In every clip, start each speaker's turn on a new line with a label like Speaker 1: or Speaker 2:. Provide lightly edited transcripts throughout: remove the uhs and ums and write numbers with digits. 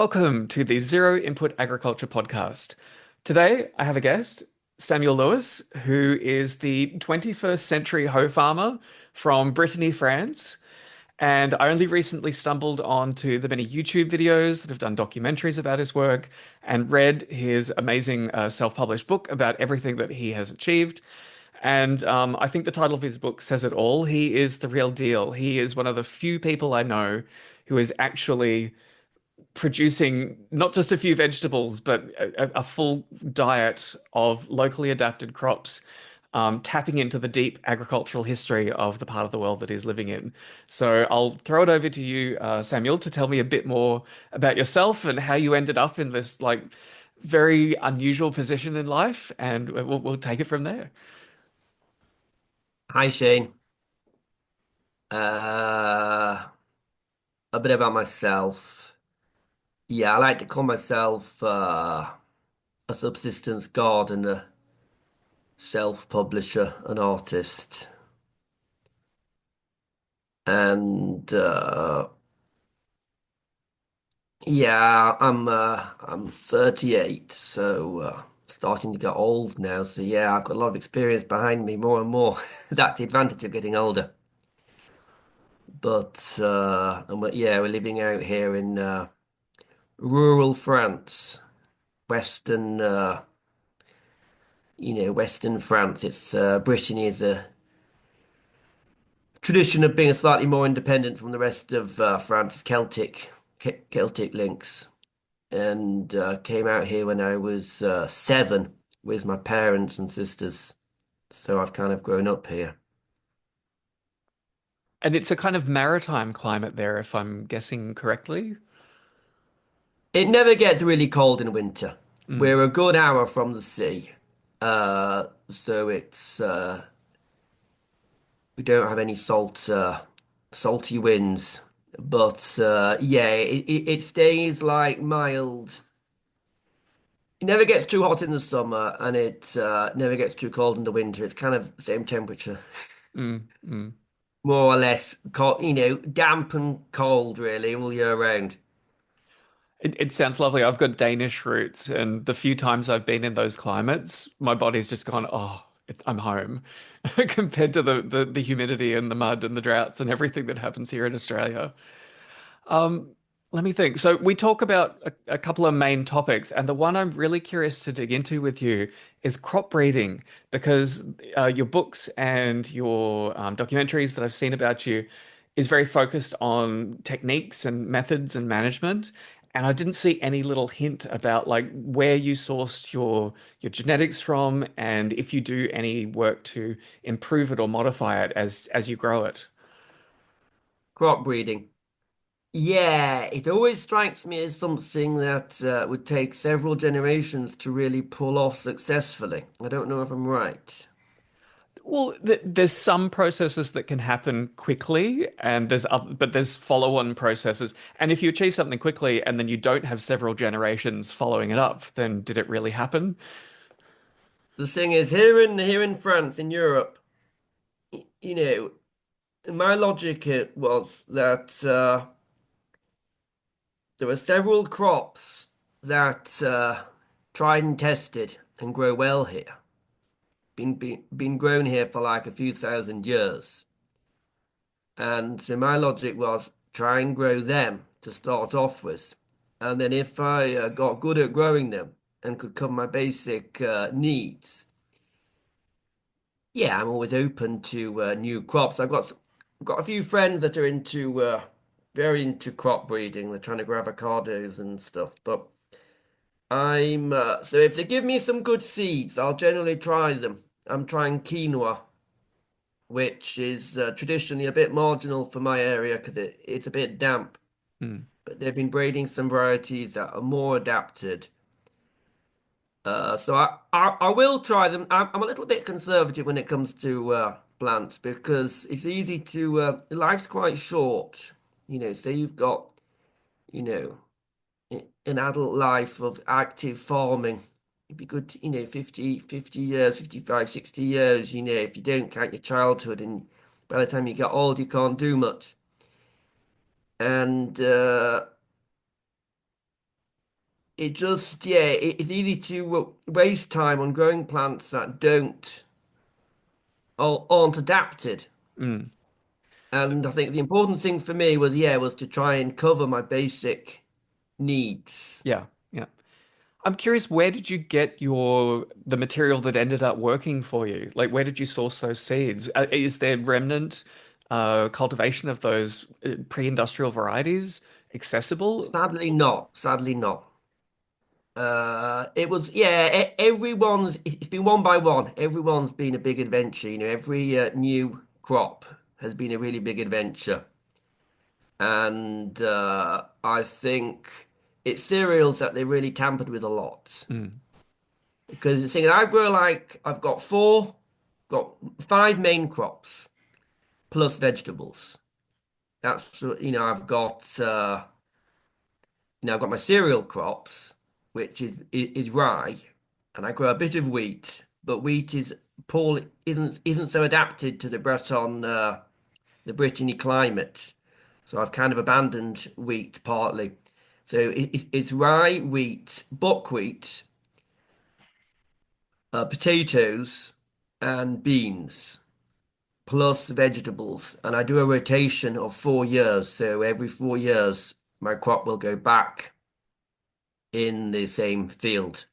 Speaker 1: Welcome to the Zero Input Agriculture Podcast. Today, I have a guest, Samuel Lewis, who is the 21st century hoe farmer from Brittany, France. And I only recently stumbled onto the many YouTube videos that have done documentaries about his work and read his amazing self-published book about everything that he has achieved. And I think the title of his book says it all. He is the real deal. He is one of the few people I know who is actually producing not just a few vegetables, but a full diet of locally adapted crops, tapping into the deep agricultural history of the part of the world that he's living in. So I'll throw it over to you, Samuel, to tell me a bit more about yourself and how you ended up in this like very unusual position in life, and we'll take it from there.
Speaker 2: Hi Shane. Uh, a bit about myself. Yeah, I like to call myself a subsistence gardener, self-publisher, an artist. And yeah, I'm 38, so starting to get old now. So yeah, I've got a lot of experience behind me, more and more. That's the advantage of getting older. But yeah, we're living out here in rural France, western Western France. It's Brittany is a tradition of being slightly more independent from the rest of France, Celtic links, and came out here when I was 7 with my parents and sisters. So I've kind of grown up here.
Speaker 1: And it's a kind of maritime climate there, if I'm guessing correctly.
Speaker 2: It never gets really cold in winter.
Speaker 1: Mm.
Speaker 2: We're a good hour from the sea, so it's we don't have any salty winds. But yeah, it stays like mild. It never gets too hot in the summer, and it never gets too cold in the winter. It's kind of the same temperature,
Speaker 1: Mm, mm.
Speaker 2: more or less. Cold, damp and cold, really, all year round.
Speaker 1: It sounds lovely. I've got Danish roots, and the few times I've been in those climates, my body's just gone, oh, I'm home, compared to the humidity and the mud and the droughts and everything that happens here in Australia. Um, Let me think. So we talk about a couple of main topics, and the one I'm really curious to dig into with you is crop breeding, because your books and your documentaries that I've seen about you is very focused on techniques and methods and management. And I didn't see any little hint about like where you sourced your genetics from, and if you do any work to improve it or modify it as you grow it.
Speaker 2: Crop breeding. Yeah, it always strikes me as something that would take several generations to really pull off successfully. I don't know if I'm right.
Speaker 1: Well, there's some processes that can happen quickly, and but there's follow-on processes. And if you achieve something quickly and then you don't have several generations following it up, then did it really happen?
Speaker 2: The thing is, here in France, in Europe, you know, my logic it was that there are several crops that tried and tested and grow well here. Been grown here for like a few thousand years. And so my logic was try and grow them to start off with. And then if I got good at growing them and could cover my basic needs, yeah, I'm always open to new crops. I've got a few friends that are into very into crop breeding. They're trying to grow avocados and stuff. But I'm so if they give me some good seeds, I'll generally try them. I'm trying quinoa, which is traditionally a bit marginal for my area because it's a bit damp.
Speaker 1: Hmm.
Speaker 2: But they've been breeding some varieties that are more adapted. So I will try them. I'm a little bit conservative when it comes to plants because it's easy to life's quite short. Say you've got you know an adult life of active farming. It'd be good to, 50 years, 55, 60 years, if you don't count your childhood and by the time you get old, you can't do much. And it just, yeah, it's easy to waste time on growing plants that don't or aren't adapted.
Speaker 1: Mm,
Speaker 2: And I think the important thing for me was, yeah, was to try and cover my basic needs.
Speaker 1: yeah, yeah. I'm curious, where did you get the material that ended up working for you? Like, where did you source those seeds? Is there remnant cultivation of those pre-industrial varieties accessible?
Speaker 2: Sadly not. Sadly not. It was, yeah, it's been one by one. Everyone's been a big adventure. Every new crop has been a really big adventure. And I think it's cereals that they really tampered with a lot.
Speaker 1: Mm,
Speaker 2: Because the thing I grow like I've got five main crops plus vegetables. I've got my cereal crops, which is rye, and I grow a bit of wheat, but wheat is poor isn't so adapted to the Brittany climate, so I've kind of abandoned wheat partly. So it's rye, wheat, buckwheat, potatoes, and beans, plus vegetables, and I do a rotation of 4 years. So every 4 years, my crop will go back in the same field.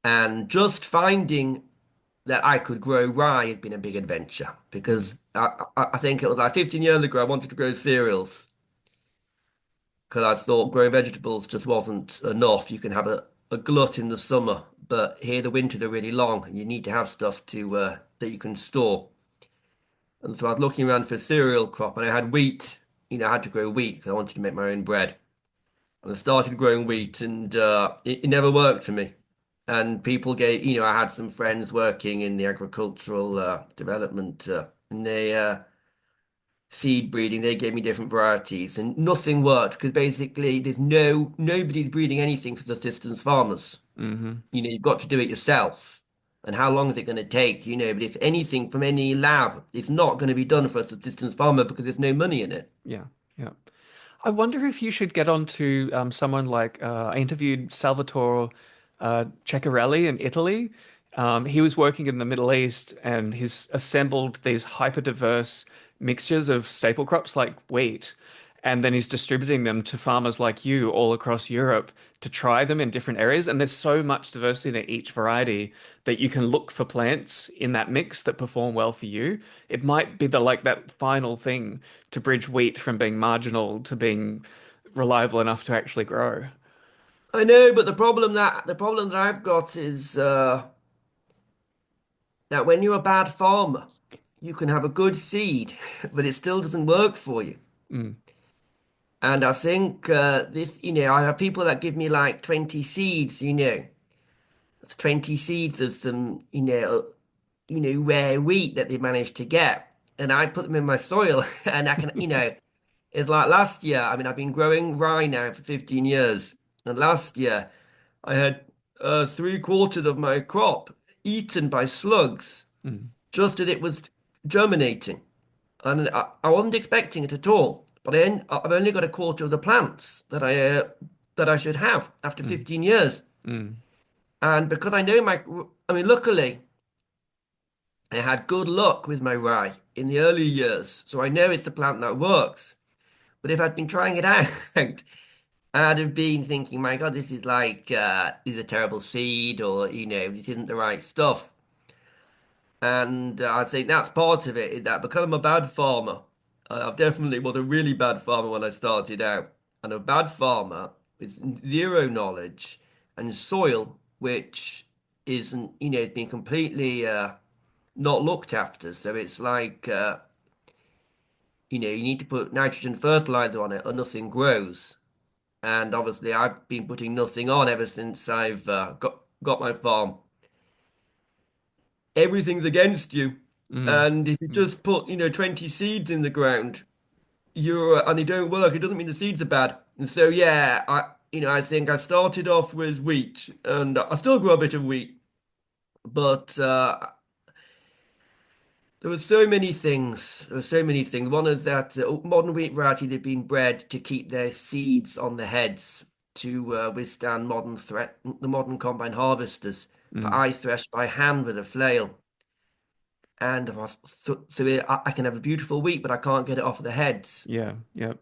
Speaker 2: And just finding that I could grow rye has been a big adventure because
Speaker 1: mm,
Speaker 2: I think it was like 15 years ago I wanted to grow cereals because I thought growing vegetables just wasn't enough. You can have a glut in the summer, but here the winters are really long and you need to have stuff to that you can store. And so I was looking around for a cereal crop and I had wheat. I had to grow wheat because I wanted to make my own bread. And I started growing wheat, and it never worked for me. And I had some friends working in the agricultural development, and they seed breeding. They gave me different varieties, and nothing worked because basically nobody's breeding anything for subsistence farmers.
Speaker 1: hmm
Speaker 2: You've got to do it yourself. And how long is it going to take? But if anything from any lab, it's not going to be done for a subsistence farmer because there's no money in it.
Speaker 1: Yeah, yeah. I wonder if you should get on to someone like I interviewed Salvatore Ceccarelli in Italy. He was working in the Middle East and he's assembled these hyper diverse mixtures of staple crops like wheat. And then he's distributing them to farmers like you all across Europe to try them in different areas. And there's so much diversity in each variety that you can look for plants in that mix that perform well for you. It might be that final thing to bridge wheat from being marginal to being reliable enough to actually grow.
Speaker 2: I know, but the problem that I've got is that when you're a bad farmer, you can have a good seed, but it still doesn't work for you.
Speaker 1: Mm,
Speaker 2: And I think I have people that give me like 20 seeds. That's 20 seeds of some, rare wheat that they managed to get. And I put them in my soil and it's like last year. I mean, I've been growing rye now for 15 years. And last year I had three-quarters of my crop eaten by slugs
Speaker 1: mm,
Speaker 2: just as it was germinating. And I wasn't expecting it at all. But I've only got a quarter of the plants that I should have after
Speaker 1: mm,
Speaker 2: 15 years.
Speaker 1: mm,
Speaker 2: And because I mean, luckily, I had good luck with my rye in the early years. So I know it's a plant that works. But if I'd been trying it out, I'd have been thinking, my God, this is a terrible seed, or, this isn't the right stuff. And I think that's part of it, in that because I'm a bad farmer, I definitely was a really bad farmer when I started out. And a bad farmer with zero knowledge and soil, which isn't, it's been completely not looked after. So it's like, you need to put nitrogen fertilizer on it or nothing grows. And obviously, I've been putting nothing on ever since I've got my farm. Everything's against you.
Speaker 1: mm,
Speaker 2: And if you
Speaker 1: mm,
Speaker 2: just put, 20 seeds in the ground, and they don't work, it doesn't mean the seeds are bad. And so, yeah, I think I started off with wheat, and I still grow a bit of wheat, but there were so many things. There were so many things. One is that modern wheat varieties have been bred to keep their seeds on the heads. to withstand the modern combine harvesters. But
Speaker 1: Mm.
Speaker 2: I thresh by hand with a flail, and if I, I can have a beautiful wheat, but I can't get it off the heads.
Speaker 1: Yeah. Yep.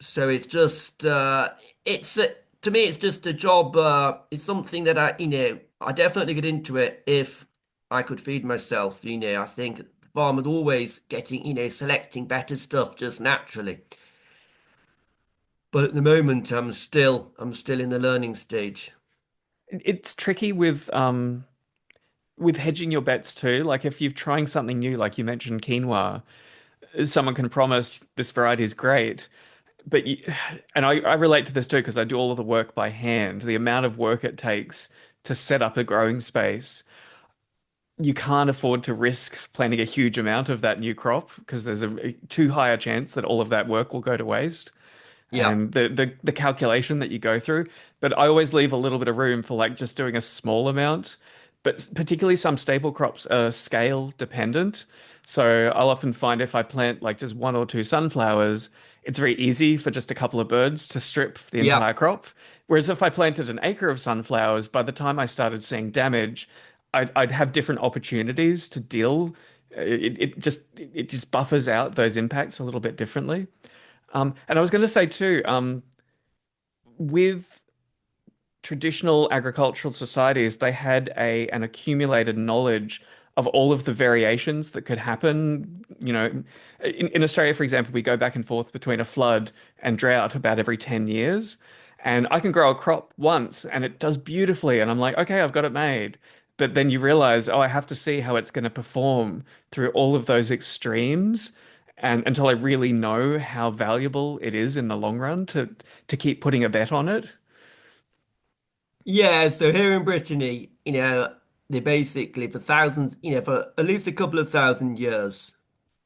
Speaker 2: So it's just to me it's just a job. It's something that I definitely get into it if I could feed myself. I think the farmer's always getting selecting better stuff just naturally. But at the moment, I'm still in the learning stage.
Speaker 1: It's tricky with hedging your bets too. Like if you're trying something new, like you mentioned quinoa, someone can promise this variety is great, but and I relate to this too because I do all of the work by hand. The amount of work it takes to set up a growing space, you can't afford to risk planting a huge amount of that new crop because there's a too high a chance that all of that work will go to waste
Speaker 2: Yeah,
Speaker 1: and the calculation that you go through. But I always leave a little bit of room for like just doing a small amount. But particularly some staple crops are scale dependent. So I'll often find if I plant like just one or two sunflowers, it's very easy for just a couple of birds to strip the
Speaker 2: yeah.
Speaker 1: entire crop. Whereas if I planted an acre of sunflowers, by the time I started seeing damage, I'd have different opportunities to deal. It just buffers out those impacts a little bit differently. And I was going to say too, with traditional agricultural societies, they had an accumulated knowledge of all of the variations that could happen. In Australia, for example, we go back and forth between a flood and drought about every 10 years. And I can grow a crop once and it does beautifully. And I'm like, okay, I've got it made. But then you realize, oh, I have to see how it's going to perform through all of those extremes. And until I really know how valuable it is in the long run to keep putting a bet on it.
Speaker 2: Yeah, so here in Brittany, they basically for thousands, for at least a couple of thousand years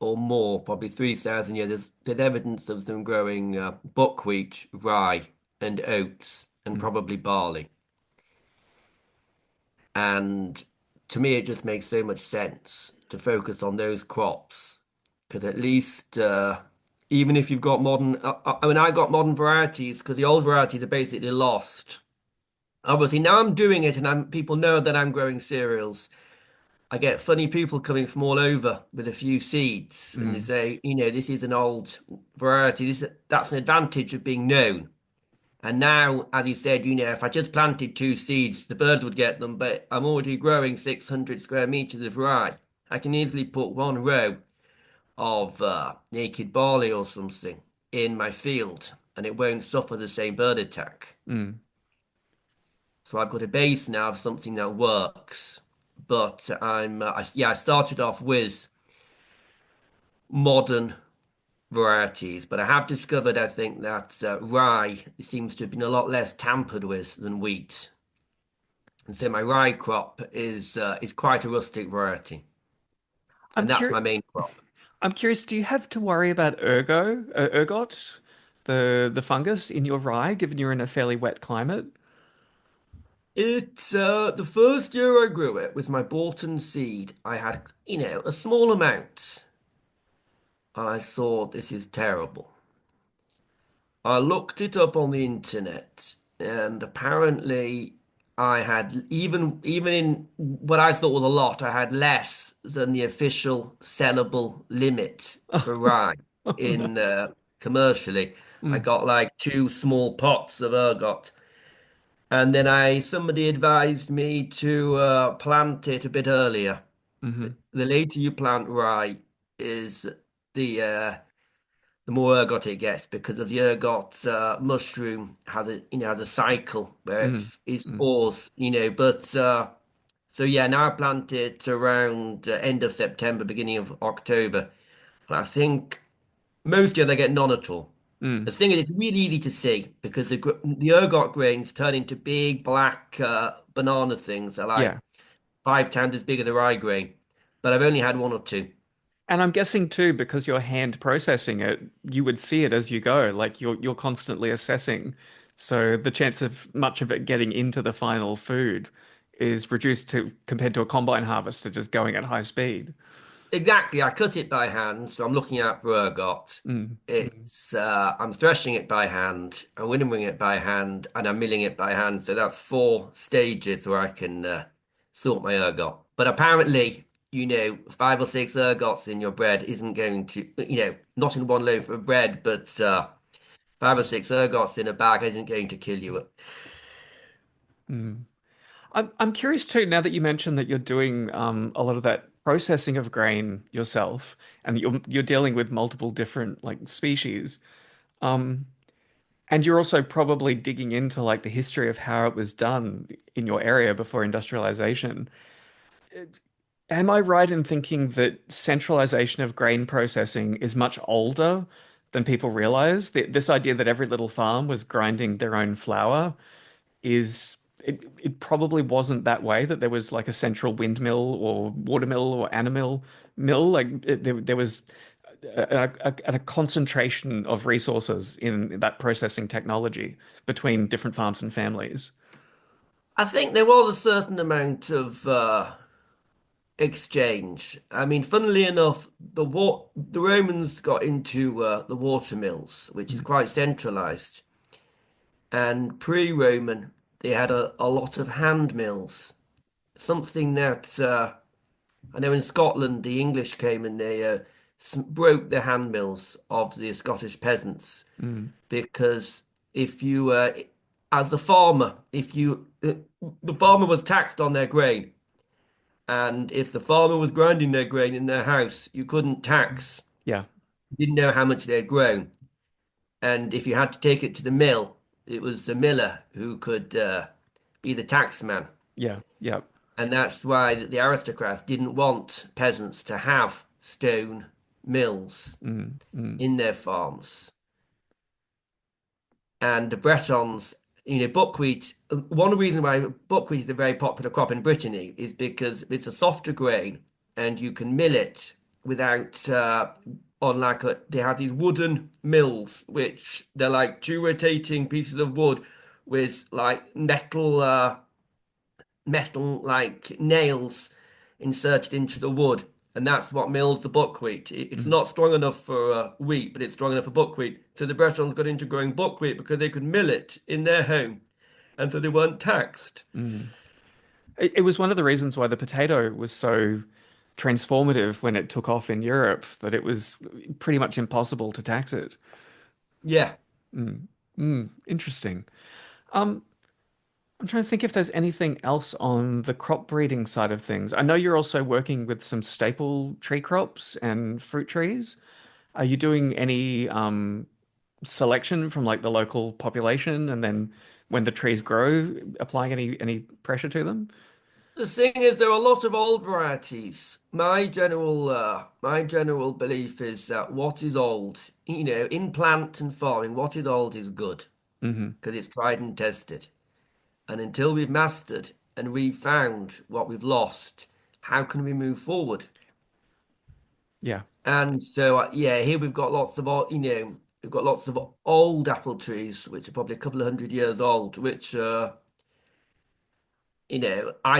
Speaker 2: or more, probably 3,000 years, there's evidence of them growing buckwheat, rye, and oats, and
Speaker 1: Mm.
Speaker 2: probably barley. And to me, it just makes so much sense to focus on those crops because at least, even if you've got I got modern varieties because the old varieties are basically lost. Obviously, now I'm doing it, and people know that I'm growing cereals. I get funny people coming from all over with a few seeds, and they
Speaker 1: Mm.
Speaker 2: say, this is an old variety. That's an advantage of being known. And now, as you said, if I just planted two seeds, the birds would get them, but I'm already growing 600 square meters of rye. I can easily put one row of naked barley or something in my field, and it won't suffer the same bird attack.
Speaker 1: Mm.
Speaker 2: So I've got a base now of something that works. But I started off with modern varieties, but I have discovered, I think, that rye seems to have been a lot less tampered with than wheat. And so my rye crop is quite a rustic variety,
Speaker 1: I'm
Speaker 2: and that's
Speaker 1: curious.
Speaker 2: my main crop.
Speaker 1: I'm curious. Do you have to worry about ergot, the fungus in your rye, given you're in a fairly wet climate?
Speaker 2: It's the first year I grew it with my Borton seed. I had, a small amount, and I thought this is terrible. I looked it up on the internet, and apparently I had even in what I thought was a lot, I had less than the official sellable limit for rye
Speaker 1: Oh, no.
Speaker 2: in commercially. I
Speaker 1: Mm.
Speaker 2: got like two small pots of ergot, and then I somebody advised me to plant it a bit earlier.
Speaker 1: Hmm.
Speaker 2: The later you plant rye is the the more ergot it gets because of the ergot mushroom has a cycle where
Speaker 1: Mm.
Speaker 2: it
Speaker 1: Mm.
Speaker 2: spores, but so yeah, now I plant it around end of September, beginning of October. And I think most years I get none at all. The
Speaker 1: Mm.
Speaker 2: thing is, it's really easy to see because the ergot grains turn into big black banana things. They're like
Speaker 1: Yeah.
Speaker 2: 5 times as big as a rye grain, but I've only had one or two.
Speaker 1: And I'm guessing too, because you're hand processing it, you would see it as you go. Like you're constantly assessing. So the chance of much of it getting into the final food is reduced to compared to a combine harvester just going at high speed.
Speaker 2: Exactly, I cut it by hand, so I'm looking out for ergot.
Speaker 1: Mm, mm,
Speaker 2: It's I'm threshing it by hand, I'm winnowing it by hand, and I'm milling it by hand. So that's four stages where I can sort my ergot. But apparently, five or six ergots in your bread isn't going to, not in one loaf of bread, but five or six ergots in a bag isn't going to kill you.
Speaker 1: mm. I'm curious too, now that you mentioned that you're doing a lot of that processing of grain yourself and that you're dealing with multiple different like species. Um, and you're also probably digging into like the history of how it was done in your area before industrialization. Am I right in thinking that centralization of grain processing is much older than people realize? This idea that every little farm was grinding their own flour is it probably wasn't that way, that there was like a central windmill or watermill or animal mill. Like there was a concentration of resources in that processing technology between different farms and families.
Speaker 2: I think there was a certain amount of exchange. I mean, funnily enough, the Romans got into the water mills, which is
Speaker 1: Mm,
Speaker 2: quite centralized, and pre-Roman they had a lot of hand mills. Something that I know in Scotland the English came and they broke the hand mills of the Scottish peasants
Speaker 1: mm,
Speaker 2: because if you as a farmer, if you the farmer was taxed on their grain. And if the farmer was grinding their grain in their house, you couldn't tax.
Speaker 1: yeah,
Speaker 2: You didn't know how much they'd grown. And if you had to take it to the mill, it was the miller who could be the tax man.
Speaker 1: yeah, yeah.
Speaker 2: And that's why the aristocrats didn't want peasants to have stone mills
Speaker 1: Mm, mm,
Speaker 2: in their farms. And the Bretons, buckwheat. One reason why buckwheat is a very popular crop in Brittany is because it's a softer grain and you can mill it without, they have these wooden mills, which they're like two rotating pieces of wood with like metal like nails inserted into the wood. And that's what mills the buckwheat. It's
Speaker 1: mm,
Speaker 2: not strong enough for wheat, but it's strong enough for buckwheat. So the Bretons got into growing buckwheat because they could mill it in their home, and so they weren't taxed.
Speaker 1: mm. It was one of the reasons why the potato was so transformative when it took off in Europe, that it was pretty much impossible to tax it.
Speaker 2: Yeah.
Speaker 1: Mm, interesting. Um, I'm trying to think if there's anything else on the crop breeding side of things. I know you're also working with some staple tree crops and fruit trees. Are you doing any selection from like the local population, and then when the trees grow, applying any pressure to them?
Speaker 2: The thing is, there are a lot of old varieties. My general belief is that what is old, in plant and farming, what is old is good
Speaker 1: Hmm.
Speaker 2: because it's tried and tested. And until we've mastered and we've found what we've lost, how can we move forward?
Speaker 1: Yeah.
Speaker 2: And so, yeah, here we've got lots of we've got lots of old apple trees, which are probably a couple of 100 years old, which, I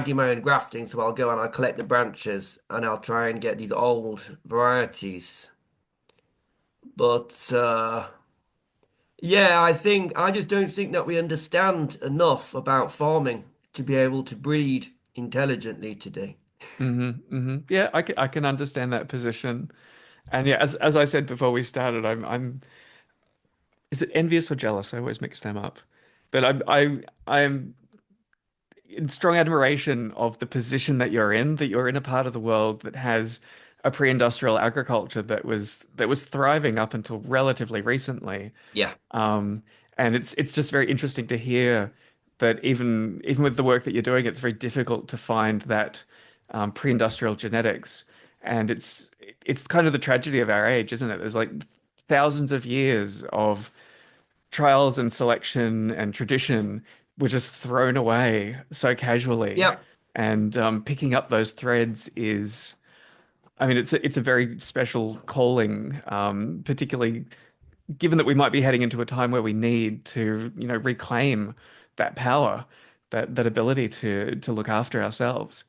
Speaker 2: do my own grafting, so I'll go and I'll collect the branches and I'll try and get these old varieties. But, yeah, I just don't think that we understand enough about farming to be able to breed intelligently today.
Speaker 1: Yeah, I can understand that position. And yeah, as I said before we started, I'm is it envious or jealous? I always mix them up. But I'm in strong admiration of the position that you're in a part of the world that has a pre-industrial agriculture that was thriving up until relatively recently.
Speaker 2: Yeah.
Speaker 1: Um, and it's just very interesting to hear that even with the work that you're doing, it's very difficult to find that pre-industrial genetics. And it's kind of the tragedy of our age, isn't it? There's like thousands of years of trials and selection and tradition were just thrown away so casually.
Speaker 2: Yeah.
Speaker 1: And picking up those threads is, I mean, it's a very special calling, particularly given that we might be heading into a time where we need to, reclaim that power, that ability to look after ourselves.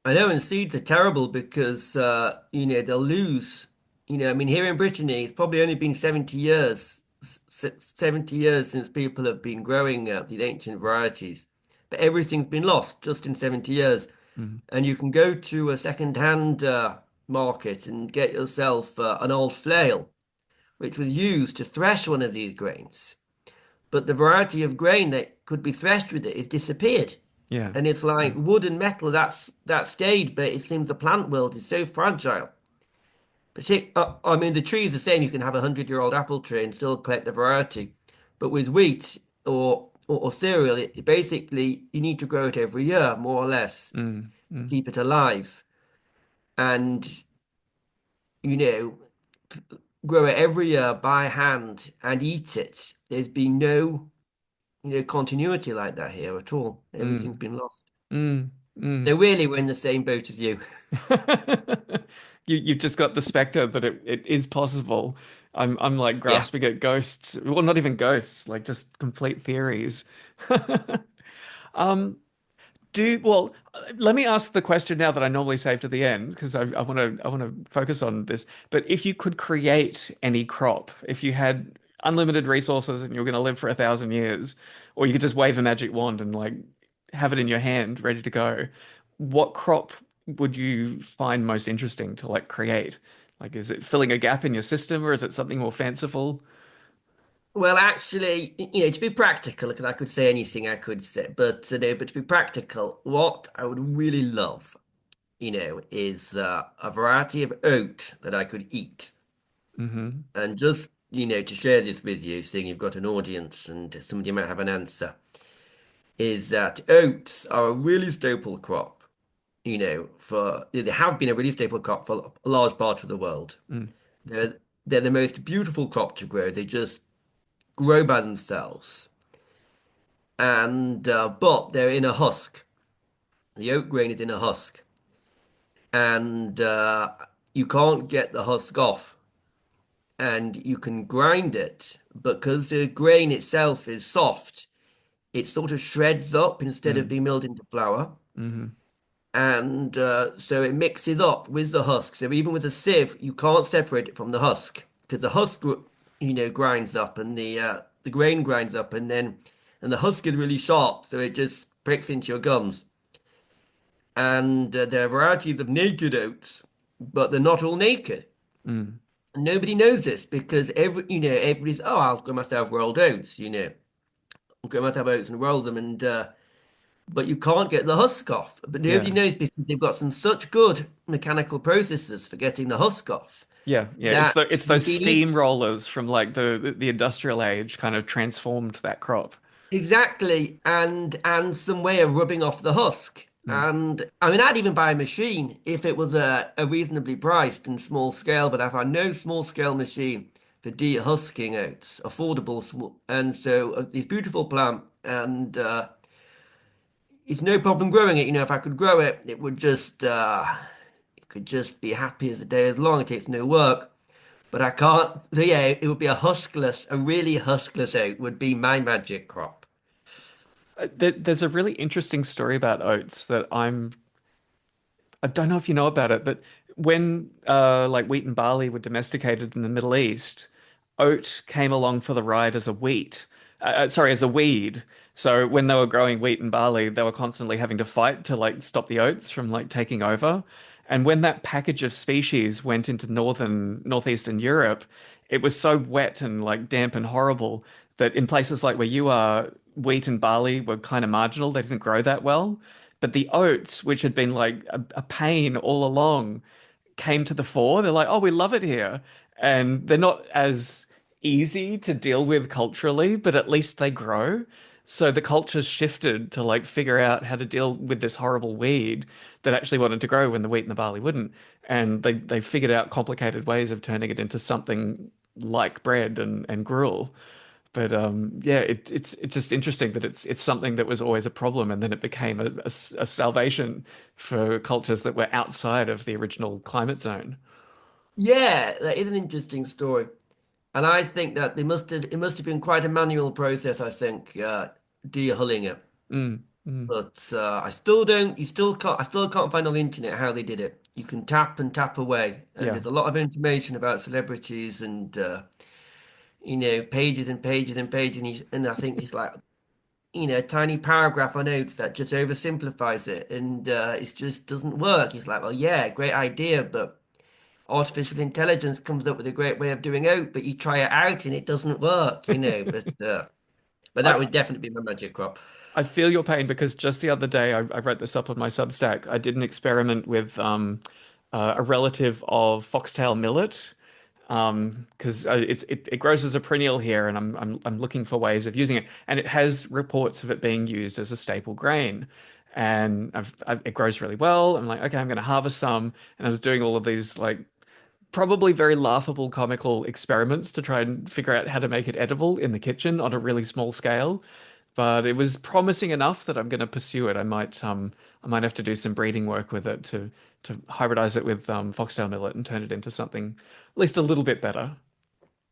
Speaker 2: I know, and seeds are terrible because they'll lose. I mean, here in Brittany, it's probably only been 70 years, 70 years since people have been growing these ancient varieties, but everything's been lost just in 70 years.
Speaker 1: Mm.
Speaker 2: And you can go to a second-hand market and get yourself an old flail, which was used to thresh one of these grains. But the variety of grain that could be threshed with it is disappeared.
Speaker 1: Yeah.
Speaker 2: And it's like
Speaker 1: Mm.
Speaker 2: wood and metal that stayed, but it seems the plant world is so fragile. I mean, the tree is the same. You can have a 100-year-old apple tree and still collect the variety. But with wheat or cereal, it basically you need to grow it every year, more or less,
Speaker 1: Mm.
Speaker 2: to
Speaker 1: Mm.
Speaker 2: keep it alive. And you know, grow it every year by hand and eat it. There's been no, continuity like that here at all. Everything's
Speaker 1: Mm.
Speaker 2: been lost.
Speaker 1: Mm. Mm.
Speaker 2: So really, we're in the same boat as you.
Speaker 1: You've just got the specter that it is possible. I'm like
Speaker 2: Yeah.
Speaker 1: grasping at ghosts. Well, not even ghosts, like just complete theories. Um, let me ask the question now that I normally save to the end because I want to focus on this. But if you could create any crop, if you had unlimited resources and you're going to live for 1,000 years, or you could just wave a magic wand and like have it in your hand, ready to go, what crop would you find most interesting to like create? Like, is it filling a gap in your system, or is it something more fanciful?
Speaker 2: Well, actually, to be practical, because I could say anything I could say, but but to be practical, what I would really love, is a variety of oat that I could eat,
Speaker 1: Hmm.
Speaker 2: and just to share this with you, seeing you've got an audience and somebody might have an answer, is that oats are a really staple crop. They have been a really staple crop for a large part of the world.
Speaker 1: Mm.
Speaker 2: They're they're the most beautiful crop to grow. They just grow by themselves. And but they're in a husk. The oat grain is in a husk, and you can't get the husk off. And you can grind it, but because the grain itself is soft, it sort of shreds up instead of
Speaker 1: Mm.
Speaker 2: being milled into flour.
Speaker 1: Hmm.
Speaker 2: And so it mixes up with the husk. So even with a sieve, you can't separate it from the husk because the husk, grinds up, and the grain grinds up, and the husk is really sharp, so it just pricks into your gums. And there are varieties of naked oats, but they're not all naked.
Speaker 1: Mm.
Speaker 2: And nobody knows this because everybody's, oh, I'll grow myself rolled oats, I'll grow myself oats and roll them, and but you can't get the husk off. But nobody
Speaker 1: Yeah.
Speaker 2: knows because they've got some such good mechanical processes for getting the husk off
Speaker 1: Yeah, yeah.
Speaker 2: that
Speaker 1: It's those
Speaker 2: you've been eating.
Speaker 1: steamrollers from like the industrial age kind of transformed that crop.
Speaker 2: Exactly, and some way of rubbing off the husk.
Speaker 1: Mm.
Speaker 2: And I mean, I'd even buy a machine if it was a reasonably priced and small scale, but I found no small scale machine for de-husking oats, affordable. And so this beautiful plant, and it's no problem growing it. If I could grow it, it could just be happy as the day is long. It takes no work. But I can't. So yeah, it would be a really huskless oat would be my magic crop.
Speaker 1: There's a really interesting story about oats that I don't know if you know about it, but when like wheat and barley were domesticated in the Middle East, oat came along for the ride as a sorry, as a weed. So when they were growing wheat and barley, they were constantly having to fight to like stop the oats from like taking over. And when that package of species went into northeastern Europe, it was so wet and like damp and horrible that in places like where you are, wheat and barley were kind of marginal. They didn't grow that well. But the oats, which had been like a pain all along, came to the fore. They're like, oh, we love it here. And they're not as easy to deal with culturally, but at least they grow. So the culture shifted to like figure out how to deal with this horrible weed that actually wanted to grow when the wheat and the barley wouldn't. And they figured out complicated ways of turning it into something like bread and gruel. But yeah, it's just interesting that it's something that was always a problem, and then it became a salvation for cultures that were outside of the original climate zone.
Speaker 2: Yeah, that is an interesting story, and I think that it must have been quite a manual process. I think de-hulling it.
Speaker 1: Mm. Mm.
Speaker 2: But I still don't. You still can't. I still can't find on the internet how they did it. You can tap and tap away, and
Speaker 1: Yeah.
Speaker 2: there's a lot of information about celebrities and pages and pages and pages, and I think it's like a tiny paragraph on notes that just oversimplifies it, and it just doesn't work. It's like, well, yeah, great idea, but artificial intelligence comes up with a great way of doing it, but you try it out and it doesn't work. But
Speaker 1: I,
Speaker 2: that would definitely be my magic crop.
Speaker 1: I feel your pain because just the other day I wrote this up on my Substack. I did an experiment with a relative of foxtail millet because it grows as a perennial here, and I'm looking for ways of using it. And it has reports of it being used as a staple grain, and it grows really well. I'm like, okay, I'm going to harvest some, and I was doing all of these like probably very laughable, comical experiments to try and figure out how to make it edible in the kitchen on a really small scale. But it was promising enough that I'm going to pursue it. I might have to do some breeding work with it to hybridize it with foxtail millet and turn it into something at least a little bit better.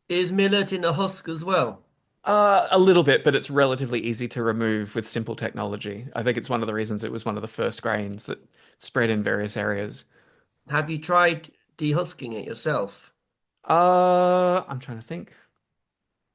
Speaker 2: Is millet in a husk as well?
Speaker 1: A little bit, but it's relatively easy to remove with simple technology. I think it's one of the reasons it was one of the first grains that spread in various areas.
Speaker 2: Have you tried dehusking it yourself?
Speaker 1: I'm trying to think.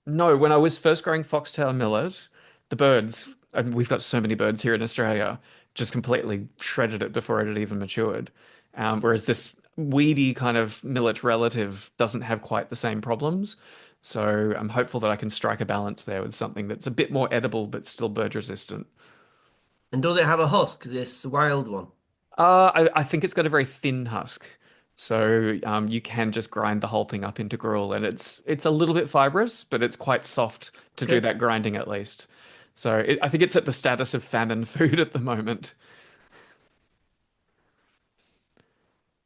Speaker 1: No, when I was first growing foxtail millet, the birds, and we've got so many birds here in Australia, just completely shredded it before it had even matured. Whereas this weedy kind of millet relative doesn't have quite the same problems. So I'm hopeful that I can strike a balance there with something that's a bit more edible but still bird resistant.
Speaker 2: And does it have a husk, this wild one?
Speaker 1: I think it's got a very thin husk, so you can just grind the whole thing up into gruel, and it's a little bit fibrous, but it's quite soft to do
Speaker 2: Okay.
Speaker 1: that grinding at least. So I think it's at the status of famine food at the moment.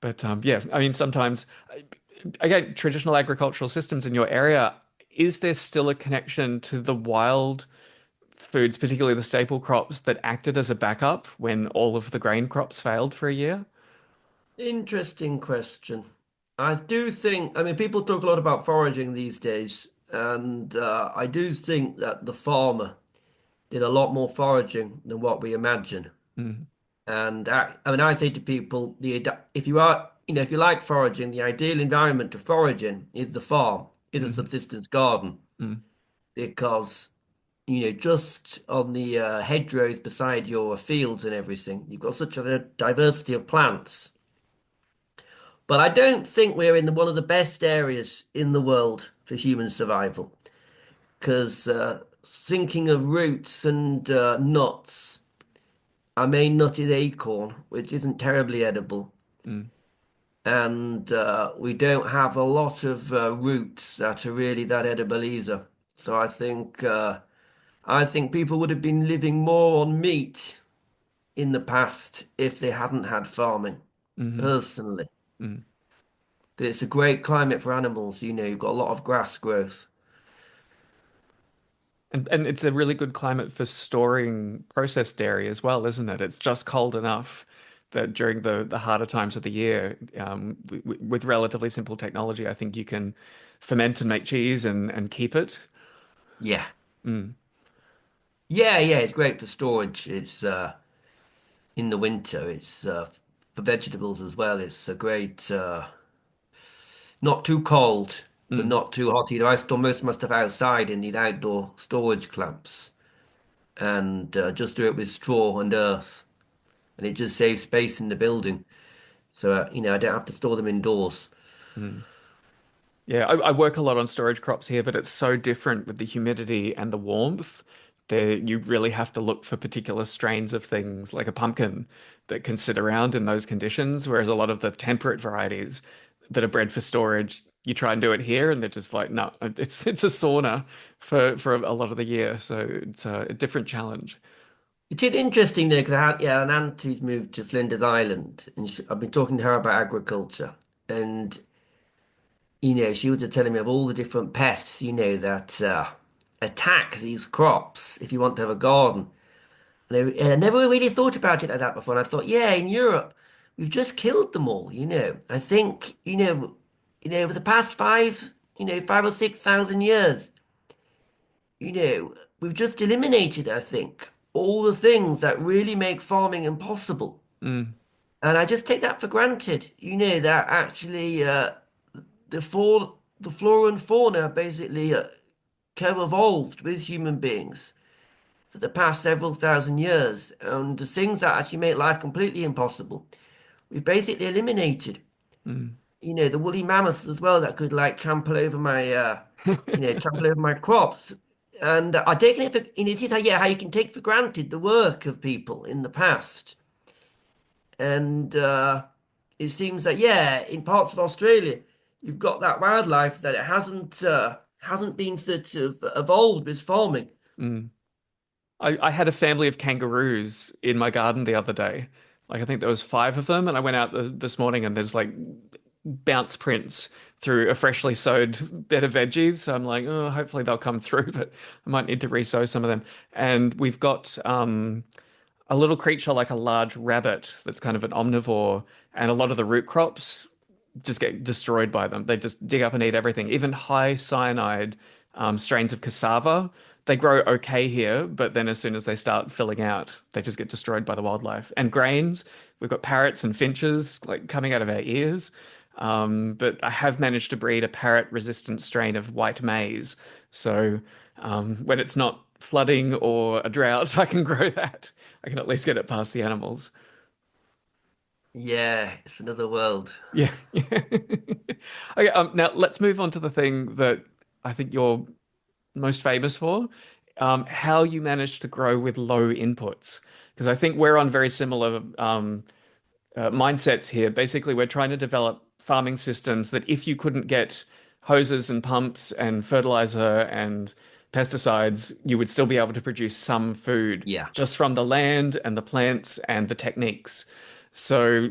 Speaker 1: But yeah, I mean, sometimes again, traditional agricultural systems in your area, is there still a connection to the wild foods, particularly the staple crops that acted as a backup when all of the grain crops failed for a year?
Speaker 2: Interesting question. I do think, I mean, people talk a lot about foraging these days, and I do think that the farmer did a lot more foraging than what we imagine.
Speaker 1: Mm,
Speaker 2: And I mean, I say to people, if you are, if you like foraging, the ideal environment to forage in is the farm, is a
Speaker 1: mhm,
Speaker 2: subsistence garden,
Speaker 1: mm,
Speaker 2: because just on the hedgerows beside your fields and everything, you've got such a diversity of plants. But I don't think we're in one of the best areas in the world for human survival, because thinking of roots and nuts, our main nut is acorn, which isn't terribly edible.
Speaker 1: mm.
Speaker 2: And we don't have a lot of roots that are really that edible either. So I think people would have been living more on meat in the past if they hadn't had farming,
Speaker 1: Hmm.
Speaker 2: personally.
Speaker 1: Mm.
Speaker 2: But it's a great climate for animals, you've got a lot of grass growth.
Speaker 1: And it's a really good climate for storing processed dairy as well, isn't it? It's just cold enough that during the harder times of the year, with relatively simple technology, I think you can ferment and make cheese and keep it.
Speaker 2: Yeah.
Speaker 1: Mm,
Speaker 2: Yeah, yeah, it's great for storage. It's in the winter. It's for vegetables as well. It's a great not too cold, but
Speaker 1: mm,
Speaker 2: not too hot either. I store most of my stuff outside in these outdoor storage clamps and just do it with straw and earth. And it just saves space in the building. So, I don't have to store them indoors.
Speaker 1: mm. Yeah, I work a lot on storage crops here, but it's so different with the humidity and the warmth. There, you really have to look for particular strains of things like a pumpkin that can sit around in those conditions, whereas a lot of the temperate varieties that are bred for storage, you try and do it here, and they're just like, no, it's a sauna for a lot of the year, so it's a different challenge.
Speaker 2: It's interesting though, because I had an aunt who's moved to Flinders Island, and I've been talking to her about agriculture, and she was just telling me of all the different pests, that attack these crops if you want to have a garden. And I never really thought about it like that before. And I thought, yeah, in Europe, we've just killed them all. I think, over the past 5 or 6,000 years, we've just eliminated, I think. all the things that really make farming impossible.
Speaker 1: Mm,
Speaker 2: And I just take that for granted. That actually the flora and fauna basically co-evolved with human beings for the past several thousand years. And the things that actually make life completely impossible, we've basically eliminated.
Speaker 1: mm.
Speaker 2: The woolly mammoths as well that could like trample over my crops. And I taken it for, it's just how you can take for granted the work of people in the past. And it seems that, yeah, in parts of Australia, you've got that wildlife that it hasn't been sort of evolved with farming.
Speaker 1: Mm. I had a family of kangaroos in my garden the other day. Like I think there was five of them, and I went out this morning and there's like bounce prints through a freshly sowed bed of veggies. So I'm like, oh, hopefully they'll come through, but I might need to re-sow some of them. And we've got a little creature like a large rabbit that's kind of an omnivore, and a lot of the root crops just get destroyed by them. They just dig up and eat everything. Even high cyanide strains of cassava, they grow okay here, but then as soon as they start filling out, they just get destroyed by the wildlife. And grains, we've got parrots and finches like coming out of our ears. But I have managed to breed a parrot-resistant strain of white maize. So when it's not flooding or a drought, I can grow that. I can at least get it past the animals.
Speaker 2: Yeah, it's another world.
Speaker 1: Yeah. Okay, now let's move on to the thing that I think you're most famous for, how you managed to grow with low inputs. Because I think we're on very similar mindsets here. Basically, we're trying to develop farming systems that if you couldn't get hoses and pumps and fertilizer and pesticides, you would still be able to produce some food
Speaker 2: Yeah.
Speaker 1: just from the land and the plants and the techniques. So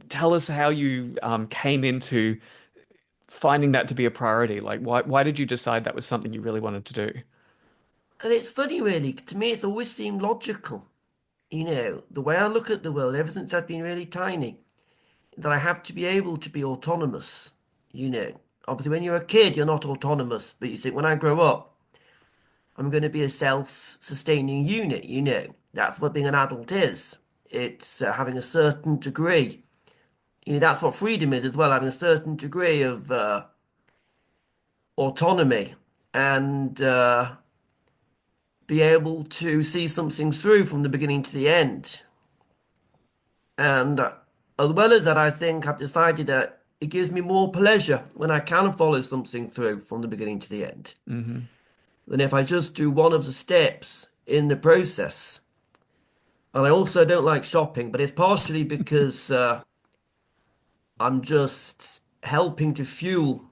Speaker 1: tell us how you came into finding that to be a priority. Like, why did you decide that was something you really wanted to do?
Speaker 2: And it's funny, really. To me, it's always seemed logical. The way I look at the world, ever since I've been really tiny, that I have to be able to be autonomous. Obviously, when you're a kid, you're not autonomous, but you think, when I grow up, I'm going to be a self-sustaining unit. That's what being an adult is. It's having a certain degree. That's what freedom is as well, having a certain degree of autonomy and be able to see something through from the beginning to the end. And as well as that, I think I've decided that it gives me more pleasure when I can follow something through from the beginning to the end
Speaker 1: Hmm.
Speaker 2: than if I just do one of the steps in the process. And I also don't like shopping, but it's partially because I'm just helping to fuel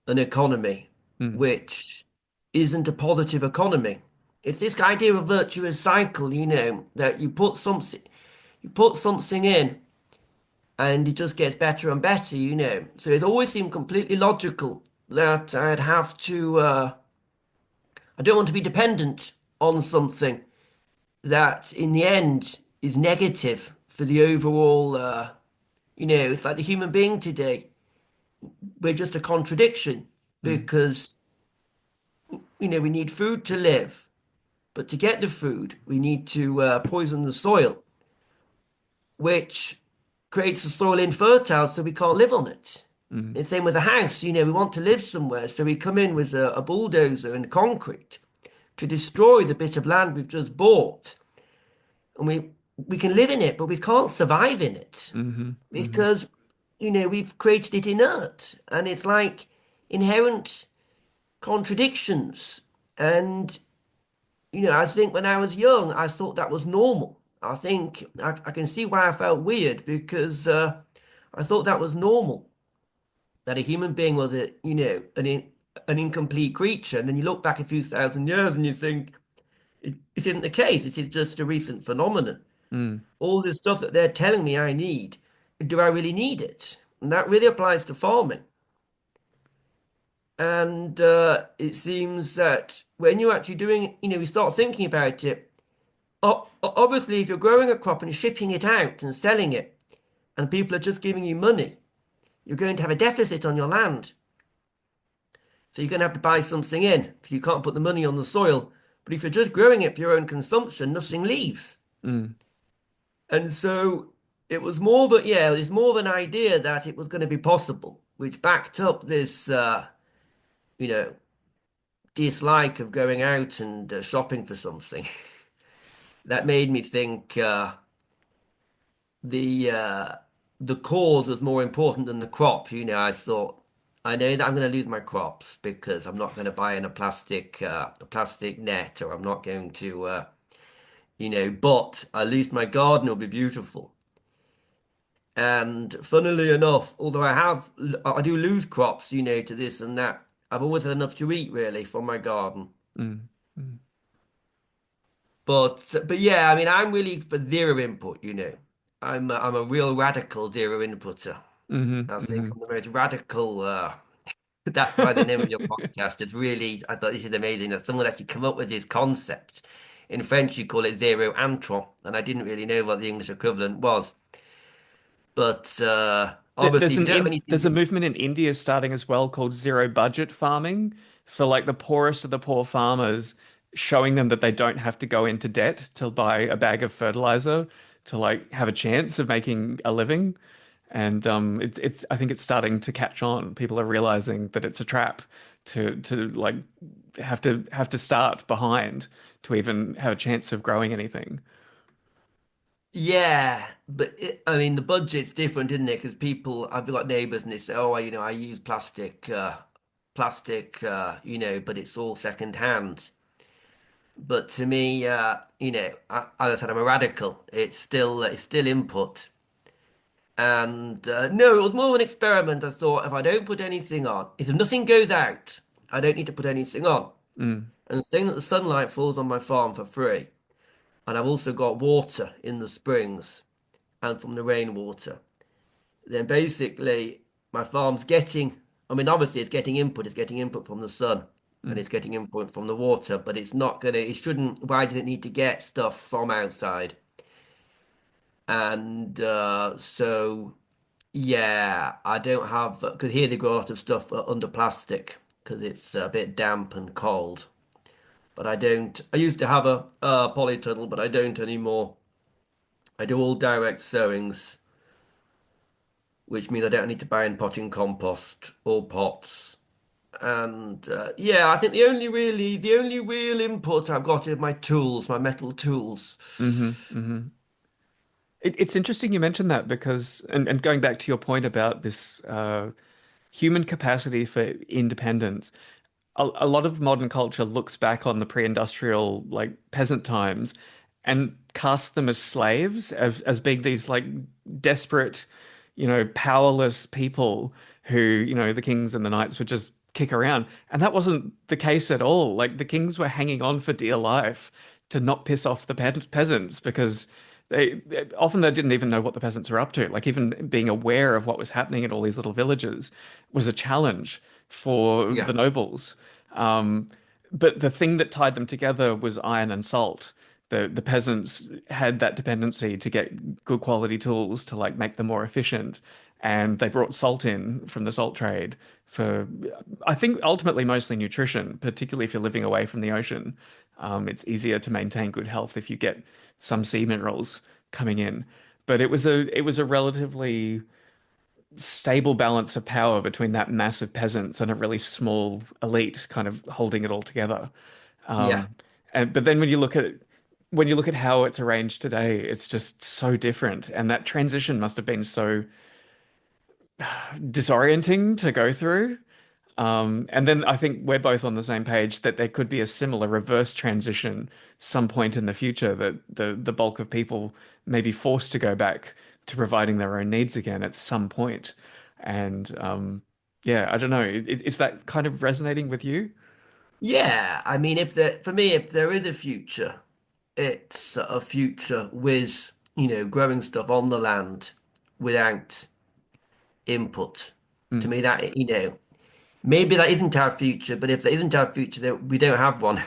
Speaker 2: an economy
Speaker 1: Mm.
Speaker 2: which isn't a positive economy. It's this idea of virtuous cycle, that you put something in and it just gets better and better. So it always seemed completely logical that I don't want to be dependent on something that in the end is negative for the overall, it's like the human being today. We're just a contradiction
Speaker 1: Mm.
Speaker 2: because, we need food to live, but to get the food, we need to poison the soil, which creates the soil infertile so we can't live on it.
Speaker 1: Mm.
Speaker 2: The same with a house, we want to live somewhere, so we come in with a bulldozer and concrete to destroy the bit of land we've just bought. And we can live in it, but we can't survive in it
Speaker 1: Hmm. Hmm.
Speaker 2: because, we've created it inert. And it's like inherent contradictions. And, I think when I was young, I thought that was normal. I think I can see why I felt weird because I thought that was normal, that a human being was an incomplete creature. And then you look back a few thousand years and you think it isn't the case. This is just a recent phenomenon.
Speaker 1: Mm.
Speaker 2: All this stuff that they're telling me I need, do I really need it? And that really applies to farming. And it seems that when you're actually doing, you start thinking about it. Obviously, if you're growing a crop and shipping it out and selling it, and people are just giving you money, you're going to have a deficit on your land. So you're going to have to buy something in. So you can't put the money on the soil. But if you're just growing it for your own consumption, nothing leaves.
Speaker 1: Mm,
Speaker 2: And so it was more that, yeah, it was more of an idea that it was going to be possible, which backed up this, you know, dislike of going out and shopping for something. That made me think the uh, the cause was more important than the crop. I thought I know that I'm going to lose my crops because I'm not going to buy in a plastic net, or I'm not going to but at least my garden will be beautiful. And funnily enough, although I do lose crops, to this and that, I've always had enough to eat really from my garden.
Speaker 1: mm, mm,
Speaker 2: But yeah, I mean, I'm really for zero input. I'm a real radical zero inputter. I think
Speaker 1: mhm,
Speaker 2: I'm the most radical. That's why the name of your podcast is really. I thought this is amazing that someone actually come up with this concept. In French, you call it zero intro, and I didn't really know what the English equivalent was. But obviously, if you don't have
Speaker 1: There's a
Speaker 2: anything,
Speaker 1: movement in India starting as well called zero budget farming for like the poorest of the poor farmers, showing them that they don't have to go into debt to buy a bag of fertilizer to like have a chance of making a living. And it's I think it's starting to catch on. People are realizing that it's a trap to like have to start behind to even have a chance of growing anything.
Speaker 2: yeah, but I mean, the budget's different, isn't it? Because I've got neighbours and they say, "Oh, I use plastic, but it's all second hand." But to me, as I said, I'm a radical. It's still input. And no, it was more of an experiment. I thought if I don't put anything on, if nothing goes out, I don't need to put anything on.
Speaker 1: Mm,
Speaker 2: And saying that the sunlight falls on my farm for free, and I've also got water in the springs and from the rainwater, then basically my farm's getting, I mean, obviously it's getting input from the sun and
Speaker 1: mm.
Speaker 2: it's getting input from the water, but it's not gonna, it shouldn't, why does it need to get stuff from outside? And yeah, I don't have, because here they grow a lot of stuff under plastic because it's a bit damp and cold. But I don't, I used to have a polytunnel, but I don't anymore. I do all direct sowings, which means I don't need to buy in potting compost or pots. And yeah, I think the only real input I've got is my tools, my metal tools.
Speaker 1: Hmm. It's interesting you mentioned that because, and going back to your point about this human capacity for independence, a lot of modern culture looks back on the pre-industrial, like peasant times, and casts them as slaves, as being these like desperate, powerless people who, the kings and the knights would just kick around. And that wasn't the case at all. Like the kings were hanging on for dear life to not piss off the peasants because often they didn't even know what the peasants were up to. Like even being aware of what was happening in all these little villages was a challenge for
Speaker 2: Yeah.
Speaker 1: the nobles. Um, but the thing that tied them together was iron and salt. The peasants had that dependency to get good quality tools to like make them more efficient, and they brought salt in from the salt trade for, I think, ultimately mostly nutrition, particularly if you're living away from the ocean. It's easier to maintain good health if you get some sea minerals coming in. But it was a relatively stable balance of power between that massive peasants and a really small elite kind of holding it all together.
Speaker 2: Yeah.
Speaker 1: Um, and but then when you look at how it's arranged today, it's just so different. And that transition must have been so disorienting to go through. And then I think we're both on the same page that there could be a similar reverse transition some point in the future that the bulk of people may be forced to go back to providing their own needs again at some point. And yeah, I don't know. Is that kind of resonating with you?
Speaker 2: Yeah. I mean, for me, if there is a future, it's a future with, growing stuff on the land without input. To
Speaker 1: Mm.
Speaker 2: me, maybe that isn't our future, but if that isn't our future, then we don't have one.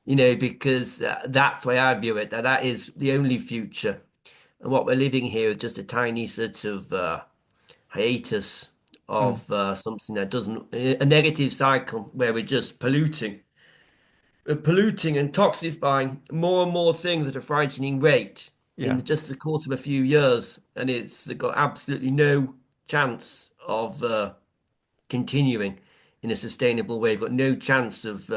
Speaker 2: Because that's the way I view it, that is the only future. And what we're living here is just a tiny sort of hiatus
Speaker 1: Mm.
Speaker 2: of something that doesn't, a negative cycle where we're just polluting polluting and toxifying more and more things at a frightening rate
Speaker 1: Yeah.
Speaker 2: in just the course of a few years, and it's got absolutely no chance of continuing in a sustainable way. We've got no chance of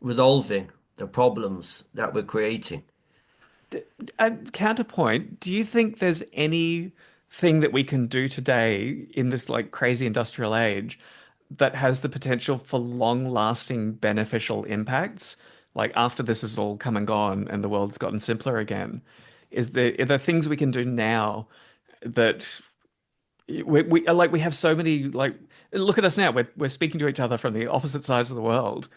Speaker 2: resolving the problems that we're creating.
Speaker 1: Counterpoint, do you think there's anything that we can do today in this like crazy industrial age that has the potential for long-lasting beneficial impacts? Like after this has all come and gone and the world's gotten simpler again, are there things we can do now that we have so many like look at us now, we're speaking to each other from the opposite sides of the world.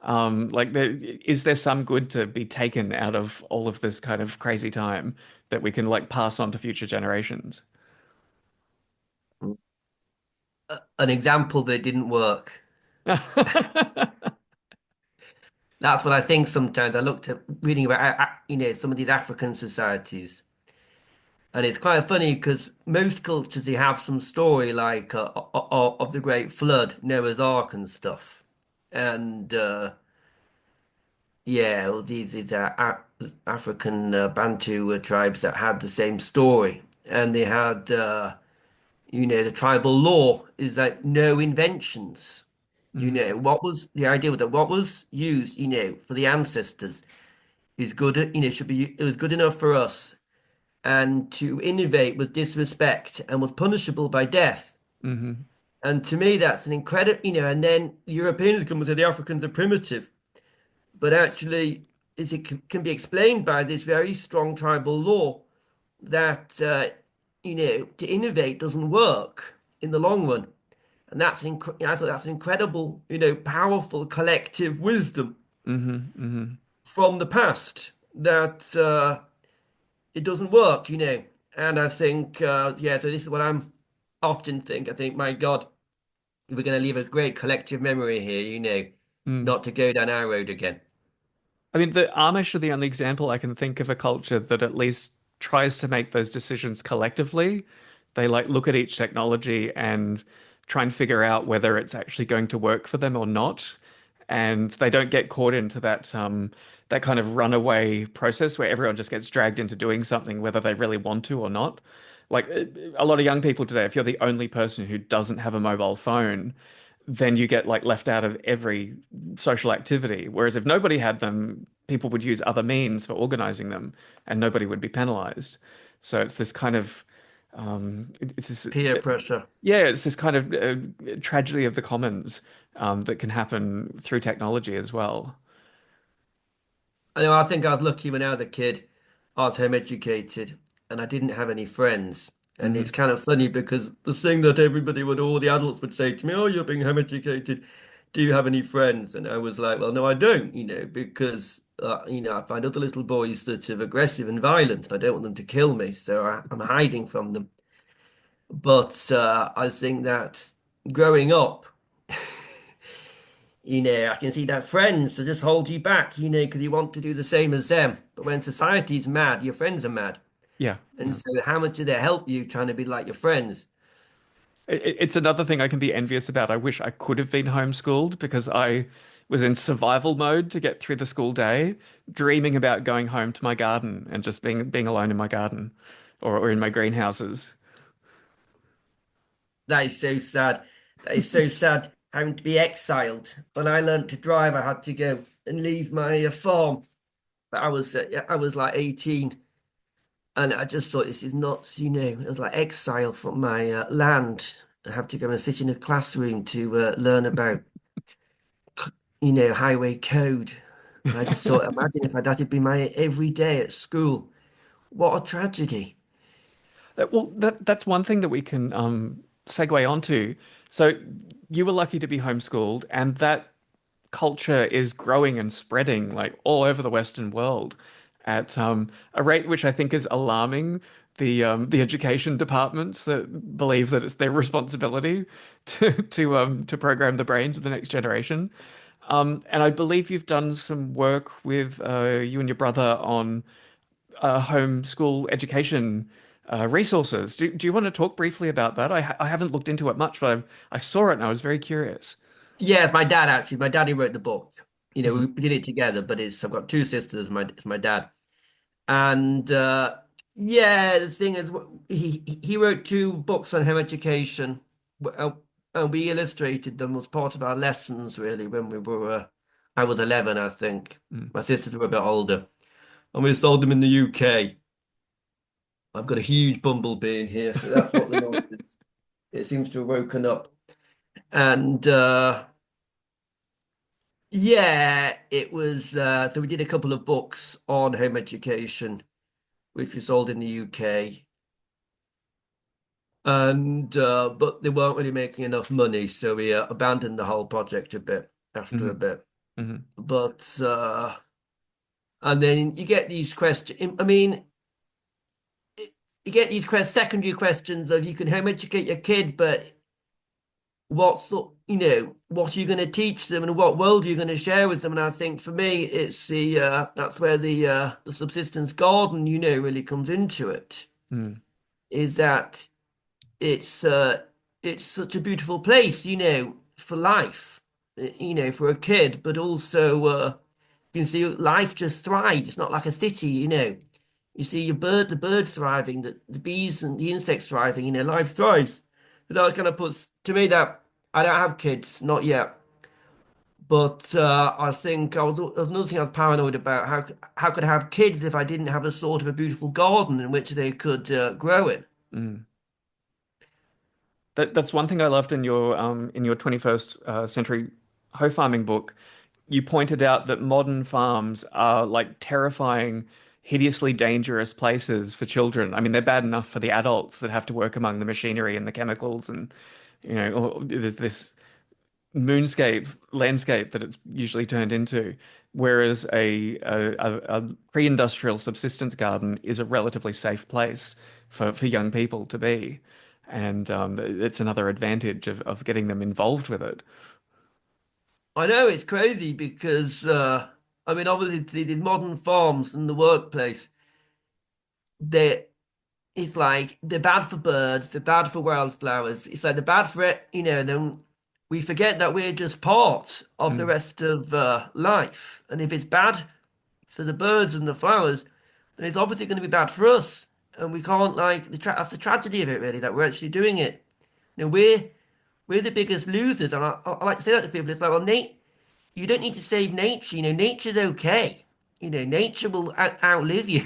Speaker 1: Is there some good to be taken out of all of this kind of crazy time that we can like pass on to future generations?
Speaker 2: An example that didn't work. That's what I think sometimes. I looked at reading about, some of these African societies. And it's quite funny because most cultures, they have some story like of the Great Flood, Noah's Ark and stuff. And yeah, well, these are African Bantu tribes that had the same story. And they had, the tribal law is that no inventions.
Speaker 1: Mm,
Speaker 2: What was the idea was that what was used, for the ancestors is good, should be, it was good enough for us. And to innovate was disrespect and was punishable by death.
Speaker 1: hmm
Speaker 2: And to me, that's an incredible, and then Europeans come and say the Africans are primitive. But actually, can be explained by this very strong tribal law that, to innovate doesn't work in the long run. And I thought that's an incredible, powerful collective wisdom
Speaker 1: hmm
Speaker 2: from the past that it doesn't work, And I think, yeah, so this is what I'm often think. I think, my God, we're going to leave a great collective memory here,
Speaker 1: mm.
Speaker 2: not to go down our road again.
Speaker 1: I mean, the Amish are the only example I can think of a culture that at least tries to make those decisions collectively. They like look at each technology and try and figure out whether it's actually going to work for them or not. And they don't get caught into that kind of runaway process where everyone just gets dragged into doing something whether they really want to or not. Like a lot of young people today, if you're the only person who doesn't have a mobile phone, then you get like left out of every social activity. Whereas if nobody had them, people would use other means for organizing them and nobody would be penalized. So it's this kind of it's this
Speaker 2: Peer pressure.
Speaker 1: yeah, it's this kind of tragedy of the commons that can happen through technology as well.
Speaker 2: I know, I think I was lucky when I was a kid. I was home educated and I didn't have any friends. And it's
Speaker 1: hmm
Speaker 2: kind of funny because the thing that all the adults would say to me, oh, you're being home educated. Do you have any friends? And I was like, well, no, I don't, because, I find other little boys sort of aggressive and violent and I don't want them to kill me. So I'm hiding from them. But I think that growing up, I can see that friends to just hold you back, because you want to do the same as them. But when society's mad, your friends are mad.
Speaker 1: Yeah,
Speaker 2: And
Speaker 1: yeah.
Speaker 2: so how much do they help you trying to be like your friends?
Speaker 1: It's another thing I can be envious about. I wish I could have been homeschooled because I was in survival mode to get through the school day, dreaming about going home to my garden and just being alone in my garden or in my greenhouses.
Speaker 2: That is so sad. That is so sad having to be exiled. When I learned to drive, I had to go and leave my farm. But I was like 18 and I just thought this is nuts, It was like exile from my land. I have to go and sit in a classroom to learn about highway code. And I just thought, imagine if that'd be my every day at school. What a tragedy.
Speaker 1: That's one thing that we can segue onto. So you were lucky to be homeschooled, and that culture is growing and spreading like all over the Western world at a rate which I think is alarming. The education departments that believe that it's their responsibility to program the brains of the next generation. And I believe you've done some work with you and your brother on homeschool education resources. Do you want to talk briefly about that? I haven't looked into it much, but I saw it and I was very curious.
Speaker 2: Yeah, it's my dad actually. My daddy wrote the book.
Speaker 1: Mm,
Speaker 2: We did it together, but it's I've got two sisters, my dad. And yeah, the thing is, he wrote two books on home education, and we illustrated them as part of our lessons. Really, when we were, I was 11, I think.
Speaker 1: mm,
Speaker 2: My sisters were a bit older, and we sold them in the UK. I've got a huge bumblebee in here, so that's what the noise is. It seems to have woken up, and yeah, it was. So we did a couple of books on home education, which we sold in the UK. And but they weren't really making enough money, so we abandoned the whole project a bit after a
Speaker 1: mm,
Speaker 2: bit.
Speaker 1: mm,
Speaker 2: But and then you get these questions. I mean, you get these secondary questions of you can home educate your kid, but what are you going to teach them, and what world are you going to share with them? And I think for me, it's the that's where the subsistence garden, really comes into it.
Speaker 1: mm,
Speaker 2: Is that it's such a beautiful place, for life, for a kid, but also you can see life just thrives. It's not like a city, You see the birds thriving, the bees and the insects thriving, life thrives. So that kind of puts to me that I don't have kids, not yet. But I think there's another thing I was paranoid about. How could I have kids if I didn't have a sort of a beautiful garden in which they could grow in?
Speaker 1: mm. That's one thing I loved in your 21st century hoe farming book. You pointed out that modern farms are like terrifying, hideously dangerous places for children. I mean, they're bad enough for the adults that have to work among the machinery and the chemicals and there's this moonscape landscape that it's usually turned into. Whereas a pre-industrial subsistence garden is a relatively safe place for young people to be. And it's another advantage of getting them involved with it.
Speaker 2: I know it's crazy because I mean, obviously, the modern farms and the workplace, they it's like they're bad for birds, they're bad for wildflowers. It's like they're bad for it, then we forget that we're just part of the
Speaker 1: Mm,
Speaker 2: rest of life. And if it's bad for the birds and the flowers, then it's obviously going to be bad for us. And we can't like that's the tragedy of it, really, that we're actually doing it. We're the biggest losers, and I like to say that to people. It's like, well, Nate. You don't need to save nature. Nature's okay. Nature will outlive you.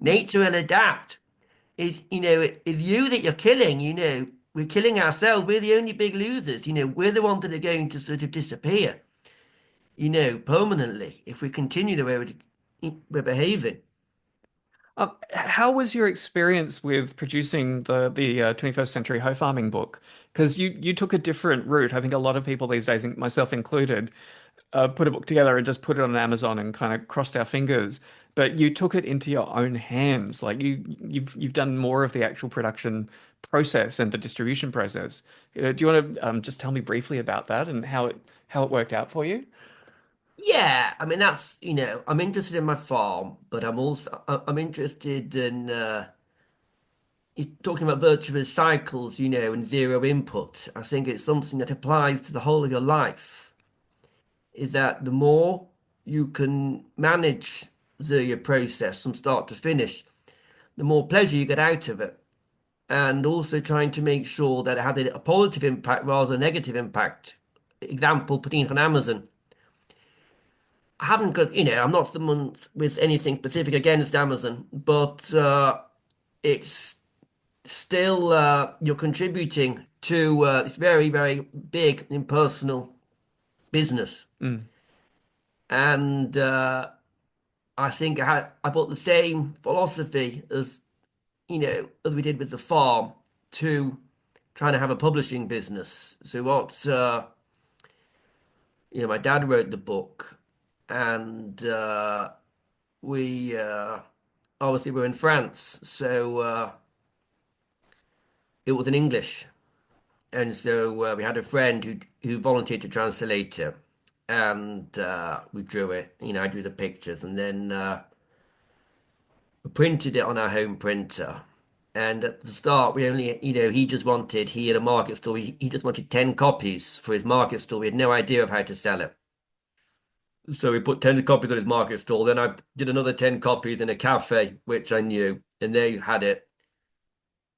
Speaker 2: Nature will adapt. It's you that you're killing. We're killing ourselves. We're the only big losers. We're the ones that are going to sort of disappear, permanently if we continue the way we're behaving.
Speaker 1: How was your experience with producing the 21st century hoe farming book? Because you took a different route. I think a lot of people these days, myself included, put a book together and just put it on Amazon and kind of crossed our fingers. But you took it into your own hands. Like you've done more of the actual production process and the distribution process. Do you want to just tell me briefly about that and how it worked out for you?
Speaker 2: Yeah, I mean that's I'm interested in my farm, but I'm interested in you're talking about virtuous cycles, and zero input. I think it's something that applies to the whole of your life. Is that the more you can manage the process from start to finish, the more pleasure you get out of it. And also trying to make sure that it had a positive impact rather than a negative impact. Example, putting it on Amazon. I haven't got, I'm not someone with anything specific against Amazon, but it's still you're contributing to it's very, very big impersonal business.
Speaker 1: Mm,
Speaker 2: And I think I brought the same philosophy as we did with the farm to trying to have a publishing business. So my dad wrote the book, and we obviously were in France, so it was in English. And so we had a friend who volunteered to translate it, and we drew it. I drew the pictures, and then we printed it on our home printer. And at the start, we only, he had a market store. He just wanted 10 copies for his market store. We had no idea of how to sell it. So we put 10 copies on his market stall. Then I did another 10 copies in a cafe, which I knew, and they had it.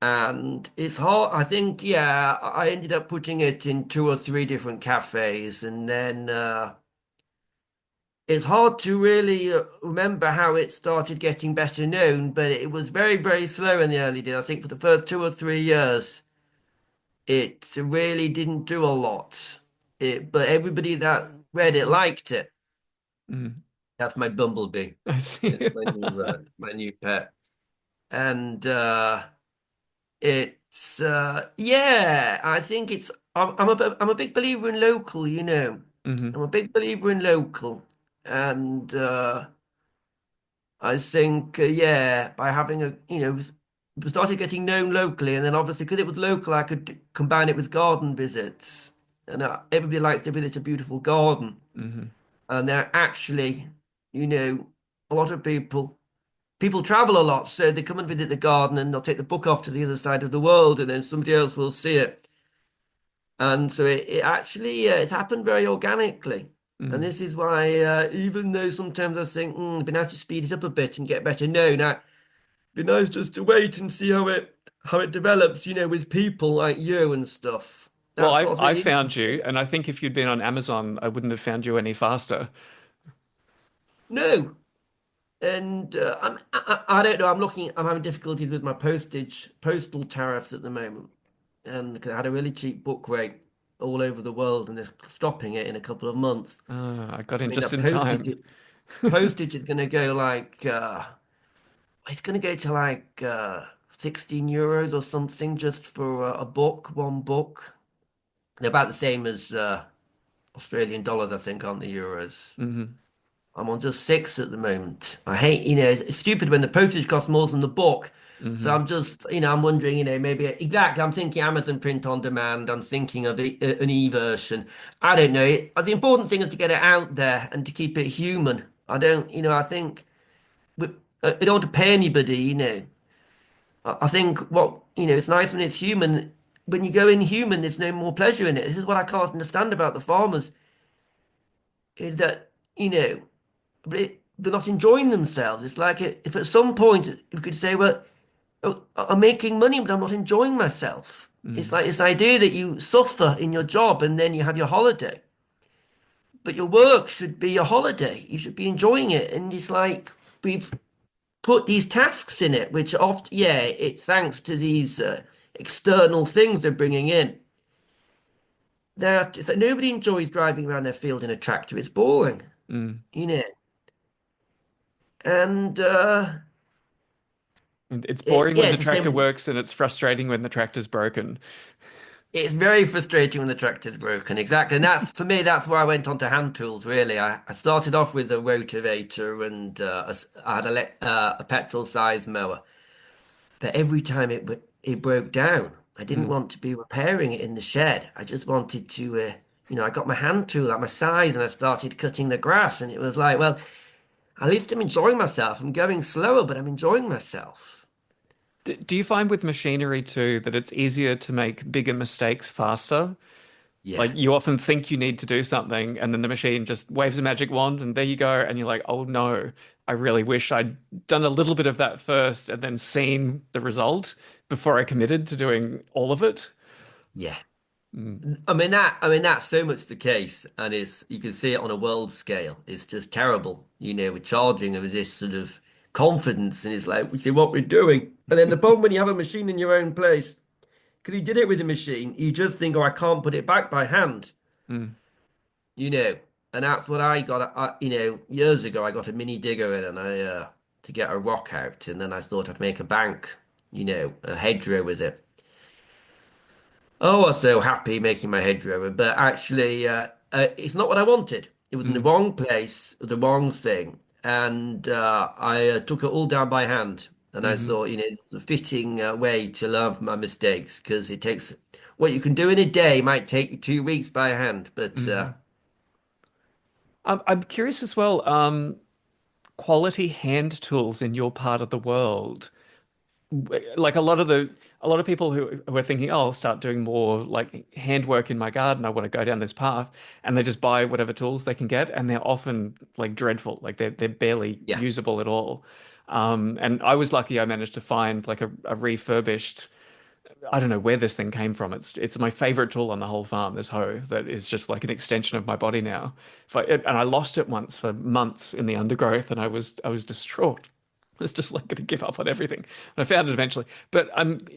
Speaker 2: And it's hard. I think, yeah, I ended up putting it in two or three different cafes, and then it's hard to really remember how it started getting better known, but it was very, very slow in the early days. I think for the first 2 or 3 years, it really didn't do a lot. But everybody that read it liked it.
Speaker 1: Mm.
Speaker 2: That's my bumblebee.
Speaker 1: I see.
Speaker 2: It's my new pet, and it's yeah. I think it's. I'm a big believer in local.
Speaker 1: Hmm.
Speaker 2: I'm a big believer in local, and I think yeah, by having we started getting known locally, and then obviously because it was local, I could combine it with garden visits, and everybody likes to visit a beautiful garden,
Speaker 1: Hmm.
Speaker 2: and they're actually, you know, a lot of people travel a lot, so they come and visit the garden and they'll take the book off to the other side of the world and then somebody else will see it. And so it actually, it's happened very organically. And
Speaker 1: Hmm.
Speaker 2: this is why, even though sometimes I think, it'd be nice to speed it up a bit and get better known, it'd be nice just to wait and see how it develops, with people like you and stuff.
Speaker 1: Well,
Speaker 2: That's
Speaker 1: I
Speaker 2: what's
Speaker 1: I
Speaker 2: really
Speaker 1: found
Speaker 2: interesting.
Speaker 1: you, and I think if you'd been on Amazon, I wouldn't have found you any faster.
Speaker 2: No. And I don't know. I'm having difficulties with my postal tariffs at the moment. And because I had a really cheap book rate all over the world, and they're stopping it in a couple of months.
Speaker 1: I got
Speaker 2: Which
Speaker 1: in
Speaker 2: means
Speaker 1: just
Speaker 2: that
Speaker 1: in time.
Speaker 2: postage is going to go like it's going to go to like 16 euros or something just for a book, one book. They're about the same as Australian dollars, I think, aren't the euros?
Speaker 1: Hmm.
Speaker 2: I'm on just six at the moment. I hate, it's stupid when the postage costs more than the book. So
Speaker 1: Hmm.
Speaker 2: I'm just, I'm wondering, maybe exactly. I'm thinking Amazon print on demand. I'm thinking of an e-version. I don't know. The important thing is to get it out there and to keep it human. I don't, I think I don't want to pay anybody. I think it's nice when it's human. When you go in human, there's no more pleasure in it. This is what I can't understand about the farmers, is that, but they're not enjoying themselves. It's like if at some point you could say, well, oh, I'm making money, but I'm not enjoying myself. It's
Speaker 1: Mm.
Speaker 2: like this idea that you suffer in your job and then you have your holiday. But your work should be a holiday. You should be enjoying it. And it's like we've put these tasks in it, which often, yeah, it's thanks to these external things they're bringing in. Nobody enjoys driving around their field in a tractor. It's boring,
Speaker 1: Mm.
Speaker 2: you know. And
Speaker 1: And it's boring
Speaker 2: yeah,
Speaker 1: when the
Speaker 2: it's the same
Speaker 1: tractor
Speaker 2: with.
Speaker 1: works, and it's frustrating when the tractor's broken.
Speaker 2: It's very frustrating when the tractor's broken, exactly. And that's for me, that's where I went on to hand tools, really. I started off with a rotavator and I had a petrol sized mower. But every time it broke down, I didn't
Speaker 1: Mm.
Speaker 2: want to be repairing it in the shed. I just wanted to, I got my hand tool at my side and I started cutting the grass. And it was like, well, at least I'm enjoying myself. I'm going slower, but I'm enjoying myself.
Speaker 1: Do you find with machinery too that it's easier to make bigger mistakes faster?
Speaker 2: Yeah,
Speaker 1: Like you often think you need to do something, and then the machine just waves a magic wand, and there you go. And you're like, oh no, I really wish I'd done a little bit of that first and then seen the result before I committed to doing all of it.
Speaker 2: yeah.
Speaker 1: Mm.
Speaker 2: I mean that's so much the case, and it's you can see it on a world scale. It's just terrible, we're charging with this sort of confidence, and it's like we see what we're doing. And then the problem when you have a machine in your own place, because you did it with a machine, you just think, oh, I can't put it back by hand,
Speaker 1: Mm.
Speaker 2: you know. And that's what I got. Years ago, I got a mini digger in, and to get a rock out, and then I thought I'd make a bank, a hedgerow with it. Oh, I was so happy making my hedgerow, but actually, it's not what I wanted. It was in the
Speaker 1: Mm.
Speaker 2: wrong place, the wrong thing, and I took it all down by hand. And I
Speaker 1: Hmm.
Speaker 2: thought, the fitting way to learn from my mistakes, because it takes what you can do in a day might take you 2 weeks by hand. But
Speaker 1: Hmm. I'm curious as well, quality hand tools in your part of the world. Like a lot of the a lot of people who are thinking, oh, I'll start doing more like handwork in my garden. I want to go down this path, and they just buy whatever tools they can get, and they're often like dreadful, like they're barely
Speaker 2: Yeah.
Speaker 1: usable at all. And I was lucky; I managed to find like a refurbished. I don't know where this thing came from. It's my favorite tool on the whole farm. This hoe that is just like an extension of my body now. And I lost it once for months in the undergrowth, and I was distraught. I was just like going to give up on everything. And I found it eventually. But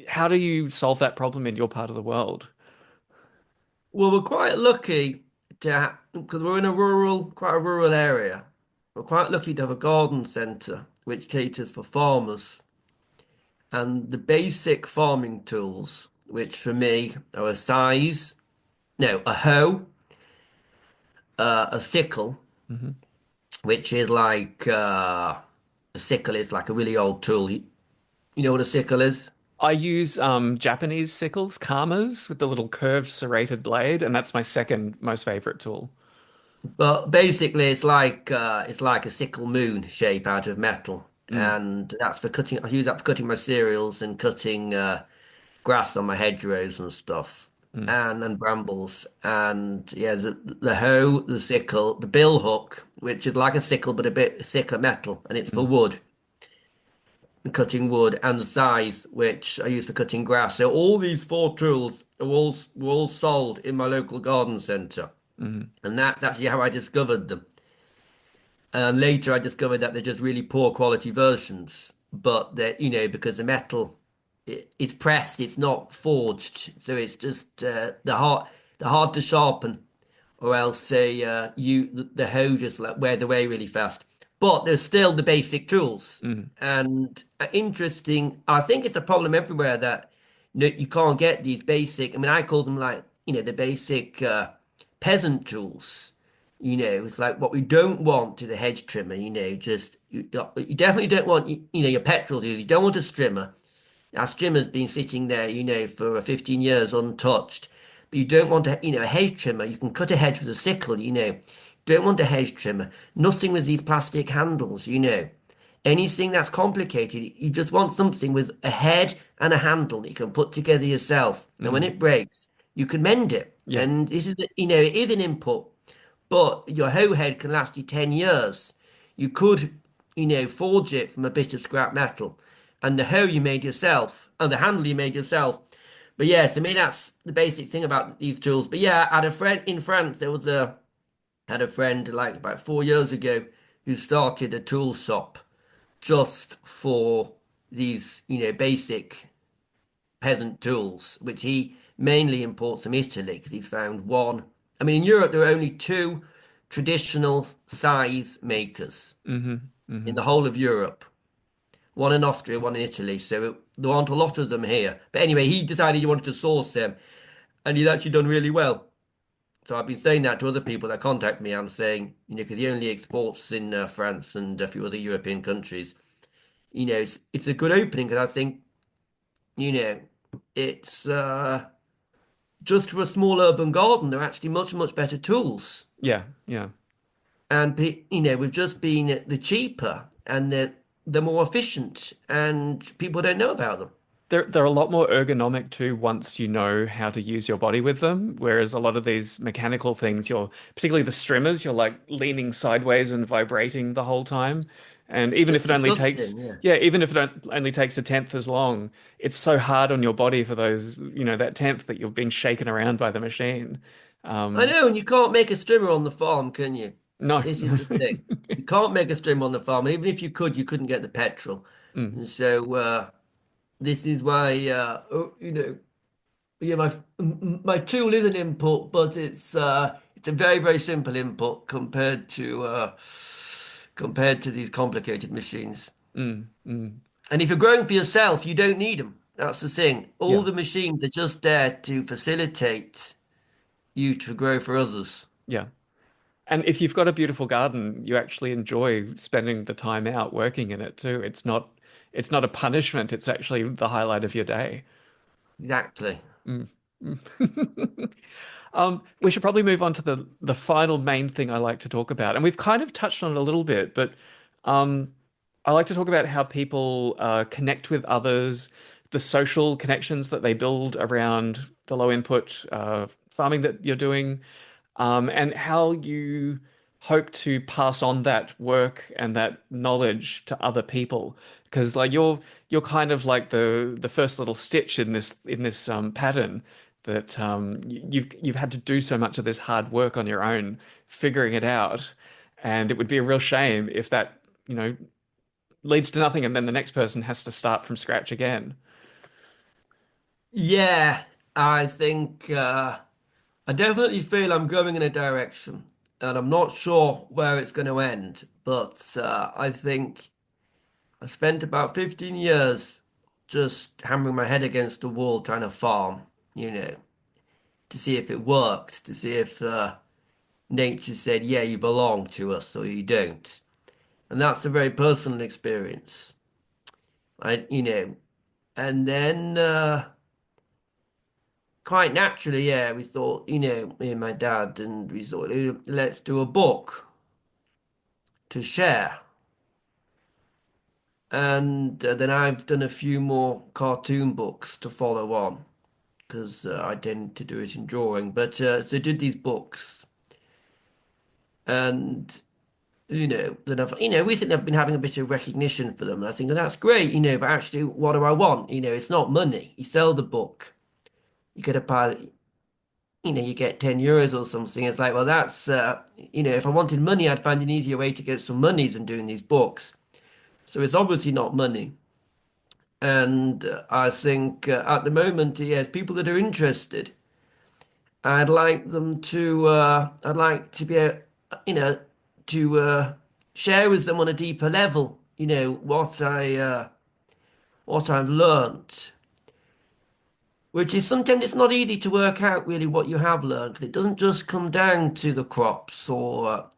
Speaker 1: how do you solve that problem in your part of the world?
Speaker 2: Well, we're quite lucky to because we're in quite a rural area. We're quite lucky to have a garden centre which caters for farmers. And the basic farming tools, which for me are a hoe, a sickle,
Speaker 1: Hmm.
Speaker 2: which is like a sickle is like a really old tool. You know what a sickle is?
Speaker 1: I use Japanese sickles, kamas, with the little curved serrated blade, and that's my second most favorite tool.
Speaker 2: But basically, it's like a sickle moon shape out of metal,
Speaker 1: Mm,
Speaker 2: and that's for cutting. I use that for cutting my cereals and cutting grass on my hedgerows and stuff,
Speaker 1: mm,
Speaker 2: and brambles. And yeah, the hoe, the sickle, the bill hook, which is like a sickle but a bit thicker metal, and it's for
Speaker 1: mm,
Speaker 2: wood, cutting wood, and the scythe, which I use for cutting grass. So all these four tools were all sold in my local garden centre,
Speaker 1: mm,
Speaker 2: and that's actually how I discovered them. And later I discovered that they're just really poor quality versions, but they're, because the metal it's pressed, it's not forged, so it's just they're hard to sharpen, or else say the hoe just like wears away really fast. But there's still the basic tools,
Speaker 1: mm,
Speaker 2: and interesting. I think it's a problem everywhere that you can't get these basic. I mean, I call them like the basic peasant tools. It's like what we don't want to the hedge trimmer. Just you definitely don't want your petrol tools. You don't want a strimmer. Our strimmer's been sitting there, for 15 years untouched. But you don't want a hedge trimmer. You can cut a hedge with a sickle. Don't want a hedge trimmer. Nothing with these plastic handles. Anything that's complicated, you just want something with a head and a handle that you can put together yourself. And when
Speaker 1: mm.
Speaker 2: it breaks, you can mend it.
Speaker 1: Yeah.
Speaker 2: And this is, it is an input, but your hoe head can last you 10 years. You could, forge it from a bit of scrap metal. And the hoe you made yourself, and the handle you made yourself. But yes, I mean, that's the basic thing about these tools. But yeah, I had a friend in France, had a friend like about 4 years ago who started a tool shop just for these, basic peasant tools, which he mainly imports from Italy because he's found one. I mean, in Europe, there are only two traditional scythe makers
Speaker 1: Hmm.
Speaker 2: in
Speaker 1: Hmm.
Speaker 2: the whole of Europe. One in Austria, one in Italy. So there aren't a lot of them here. But anyway, he decided he wanted to source them, and he's actually done really well. So I've been saying that to other people that contact me. I'm saying, because he only exports in France and a few other European countries. It's a good opening because I think, you know, it's just for a small urban garden, they're actually much, much better tools.
Speaker 1: Yeah. Yeah.
Speaker 2: And, we've just been the cheaper and they're more efficient and people don't know about them.
Speaker 1: They're a lot more ergonomic too once you know how to use your body with them. Whereas a lot of these mechanical things, particularly the strimmers, you're like leaning sideways and vibrating the whole time. And even if
Speaker 2: Just
Speaker 1: it only takes,
Speaker 2: disgusting, yeah.
Speaker 1: yeah, even if only takes a tenth as long, it's so hard on your body for those, that tenth that you've been shaken around by the machine.
Speaker 2: I
Speaker 1: Um,
Speaker 2: know, and you can't make a strimmer on the farm, can you?
Speaker 1: no.
Speaker 2: This is the thing. You can't make a strimmer on the farm. Even if you could, you couldn't get the petrol.
Speaker 1: Mm,
Speaker 2: And so this is why, yeah, my tool is an input, but it's a very, very simple input compared to these complicated machines.
Speaker 1: mm, mm.
Speaker 2: And if you're growing for yourself, you don't need them. That's the thing. All
Speaker 1: Yeah.
Speaker 2: the machines are just there to facilitate you to grow for others.
Speaker 1: Yeah. And if you've got a beautiful garden, you actually enjoy spending the time out working in it too. It's not a punishment, it's actually the highlight of your day.
Speaker 2: Exactly.
Speaker 1: Mm. Mm. We should probably move on to the final main thing I like to talk about. And we've kind of touched on it a little bit, but um, I like to talk about how people connect with others, the social connections that they build around the low input farming that you're doing, and how you hope to pass on that work and that knowledge to other people. Because like you're kind of like the first little stitch in this pattern that you've had to do so much of this hard work on your own, figuring it out, and it would be a real shame if that, you know, leads to nothing and then the next person has to start from scratch again.
Speaker 2: Yeah, I think I definitely feel I'm going in a direction, and I'm not sure where it's going to end. But I think I spent about 15 years just hammering my head against the wall trying to farm, you know, to see if it worked, to see if nature said, yeah, you belong to us or you don't. And that's a very personal experience. And then quite naturally, yeah, we thought, me and my dad, and we thought, let's do a book to share. And then I've done a few more cartoon books to follow on because I tend to do it in drawing. But so I did these books, and then recently I've been having a bit of recognition for them. And I think, well, that's great, but actually, what do I want? It's not money. You sell the book, you get a pile, you get 10 euros or something. It's like, well, that's, if I wanted money, I'd find an easier way to get some money than doing these books. So it's obviously not money. And I think at the moment, yes, people that are interested, I'd like to be, you know, to share with them on a deeper level, what I've learnt, which is sometimes it's not easy to work out really what you have learned, because it doesn't just come down to the crops or,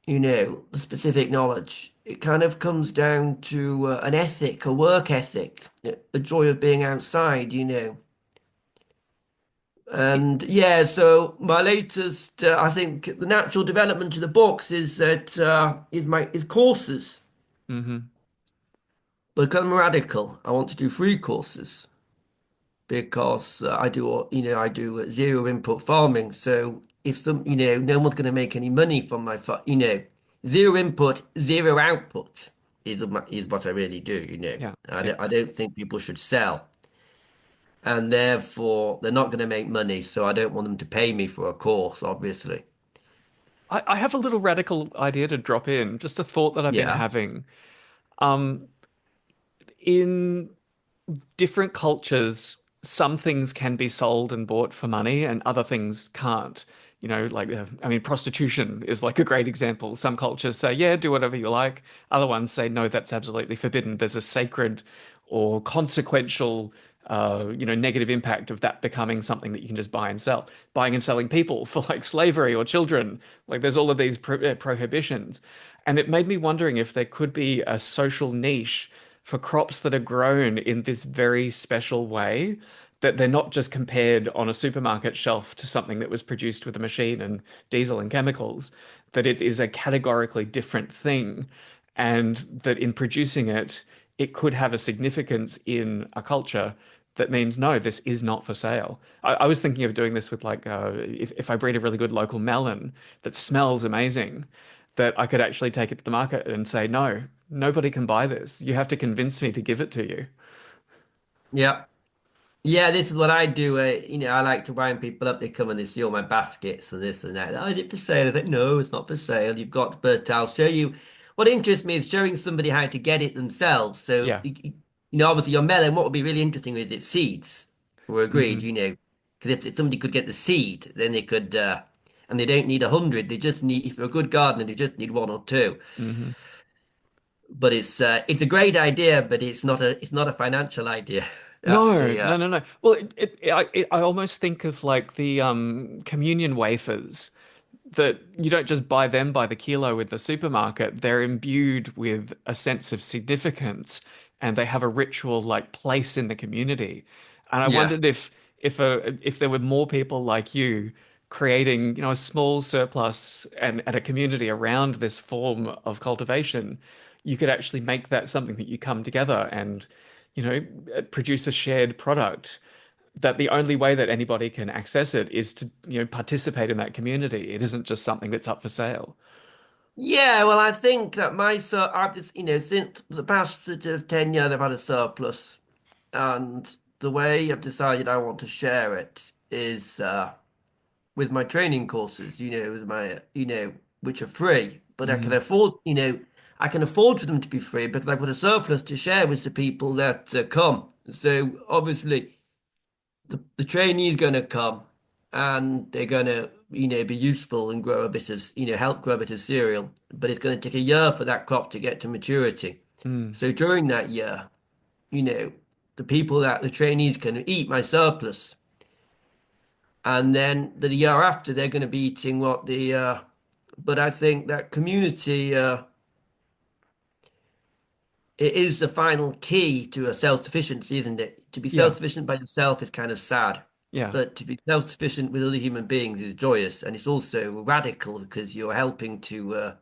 Speaker 2: the specific knowledge. It kind of comes down to an ethic, a work ethic, a joy of being outside. And yeah, so my latest, I think, the natural development of the books is that is courses.
Speaker 1: Hmm.
Speaker 2: Because I'm radical, I want to do free courses because I do zero input farming. So if no one's going to make any money from zero input, zero output is what I really do.
Speaker 1: Yeah, yeah.
Speaker 2: I don't think people should sell, and therefore they're not going to make money. So I don't want them to pay me for a course, obviously.
Speaker 1: I have a little radical idea to drop in, just a thought that I've been
Speaker 2: Yeah,
Speaker 1: having. Um, in different cultures, some things can be sold and bought for money and other things can't. Like, I mean, prostitution is like a great example. Some cultures say, yeah, do whatever you like. Other ones say, no, that's absolutely forbidden. There's a sacred or consequential, negative impact of that becoming something that you can just buy and sell. Buying and selling people for like slavery or children. Like, there's all of these prohibitions. And it made me wondering if there could be a social niche for crops that are grown in this very special way, that they're not just compared on a supermarket shelf to something that was produced with a machine and diesel and chemicals, that it is a categorically different thing, and that in producing it, it could have a significance in a culture that means no, this is not for sale. I was thinking of doing this with like if I breed a really good local melon that smells amazing, that I could actually take it to the market and say, no, nobody can buy this. You have to convince me to give it to you.
Speaker 2: yeah. Yeah, this is what I do. I like to wind people up. They come and they see all my baskets and this and that. Oh, is it for sale? I think, no, it's not for sale. But I'll show you. What interests me is showing somebody how to get it themselves. So,
Speaker 1: Yeah.
Speaker 2: obviously your melon, what would be really interesting is its seeds. We're agreed,
Speaker 1: Hmm.
Speaker 2: because if somebody could get the seed, then they could, and they don't need 100. They just need, if they're a good gardener, they just need one or two.
Speaker 1: Hmm.
Speaker 2: But it's a great idea, but it's not a financial idea. That's
Speaker 1: No,
Speaker 2: the
Speaker 1: no, no, no. Well, I almost think of like the communion wafers, that you don't just buy them by the kilo with the supermarket. They're imbued with a sense of significance and they have a ritual like place in the community. And I
Speaker 2: yeah.
Speaker 1: wondered if there were more people like you creating, a small surplus and a community around this form of cultivation, you could actually make that something that you come together and produce a shared product, that the only way that anybody can access it is to, participate in that community. It isn't just something that's up for sale.
Speaker 2: Yeah, well, I think that I've just, since the past sort of 10 years, I've had a surplus. And the way I've decided I want to share it is with my training courses, with my, which are free, but
Speaker 1: Mm,
Speaker 2: I can afford for them to be free because I've got a surplus to share with the people that come. So obviously, the trainee is going to come and they're going to, be useful and grow a bit of, help grow a bit of cereal, but it's going to take a year for that crop to get to maturity.
Speaker 1: mm,
Speaker 2: So during that year, you know, the people that the trainees can eat my surplus. And then the year after, they're going to be eating but I think that community, it is the final key to a self-sufficiency, isn't it? To be
Speaker 1: yeah,
Speaker 2: self-sufficient by yourself is kind of sad,
Speaker 1: yeah.
Speaker 2: but to be self-sufficient with other human beings is joyous. And it's also radical because you're helping to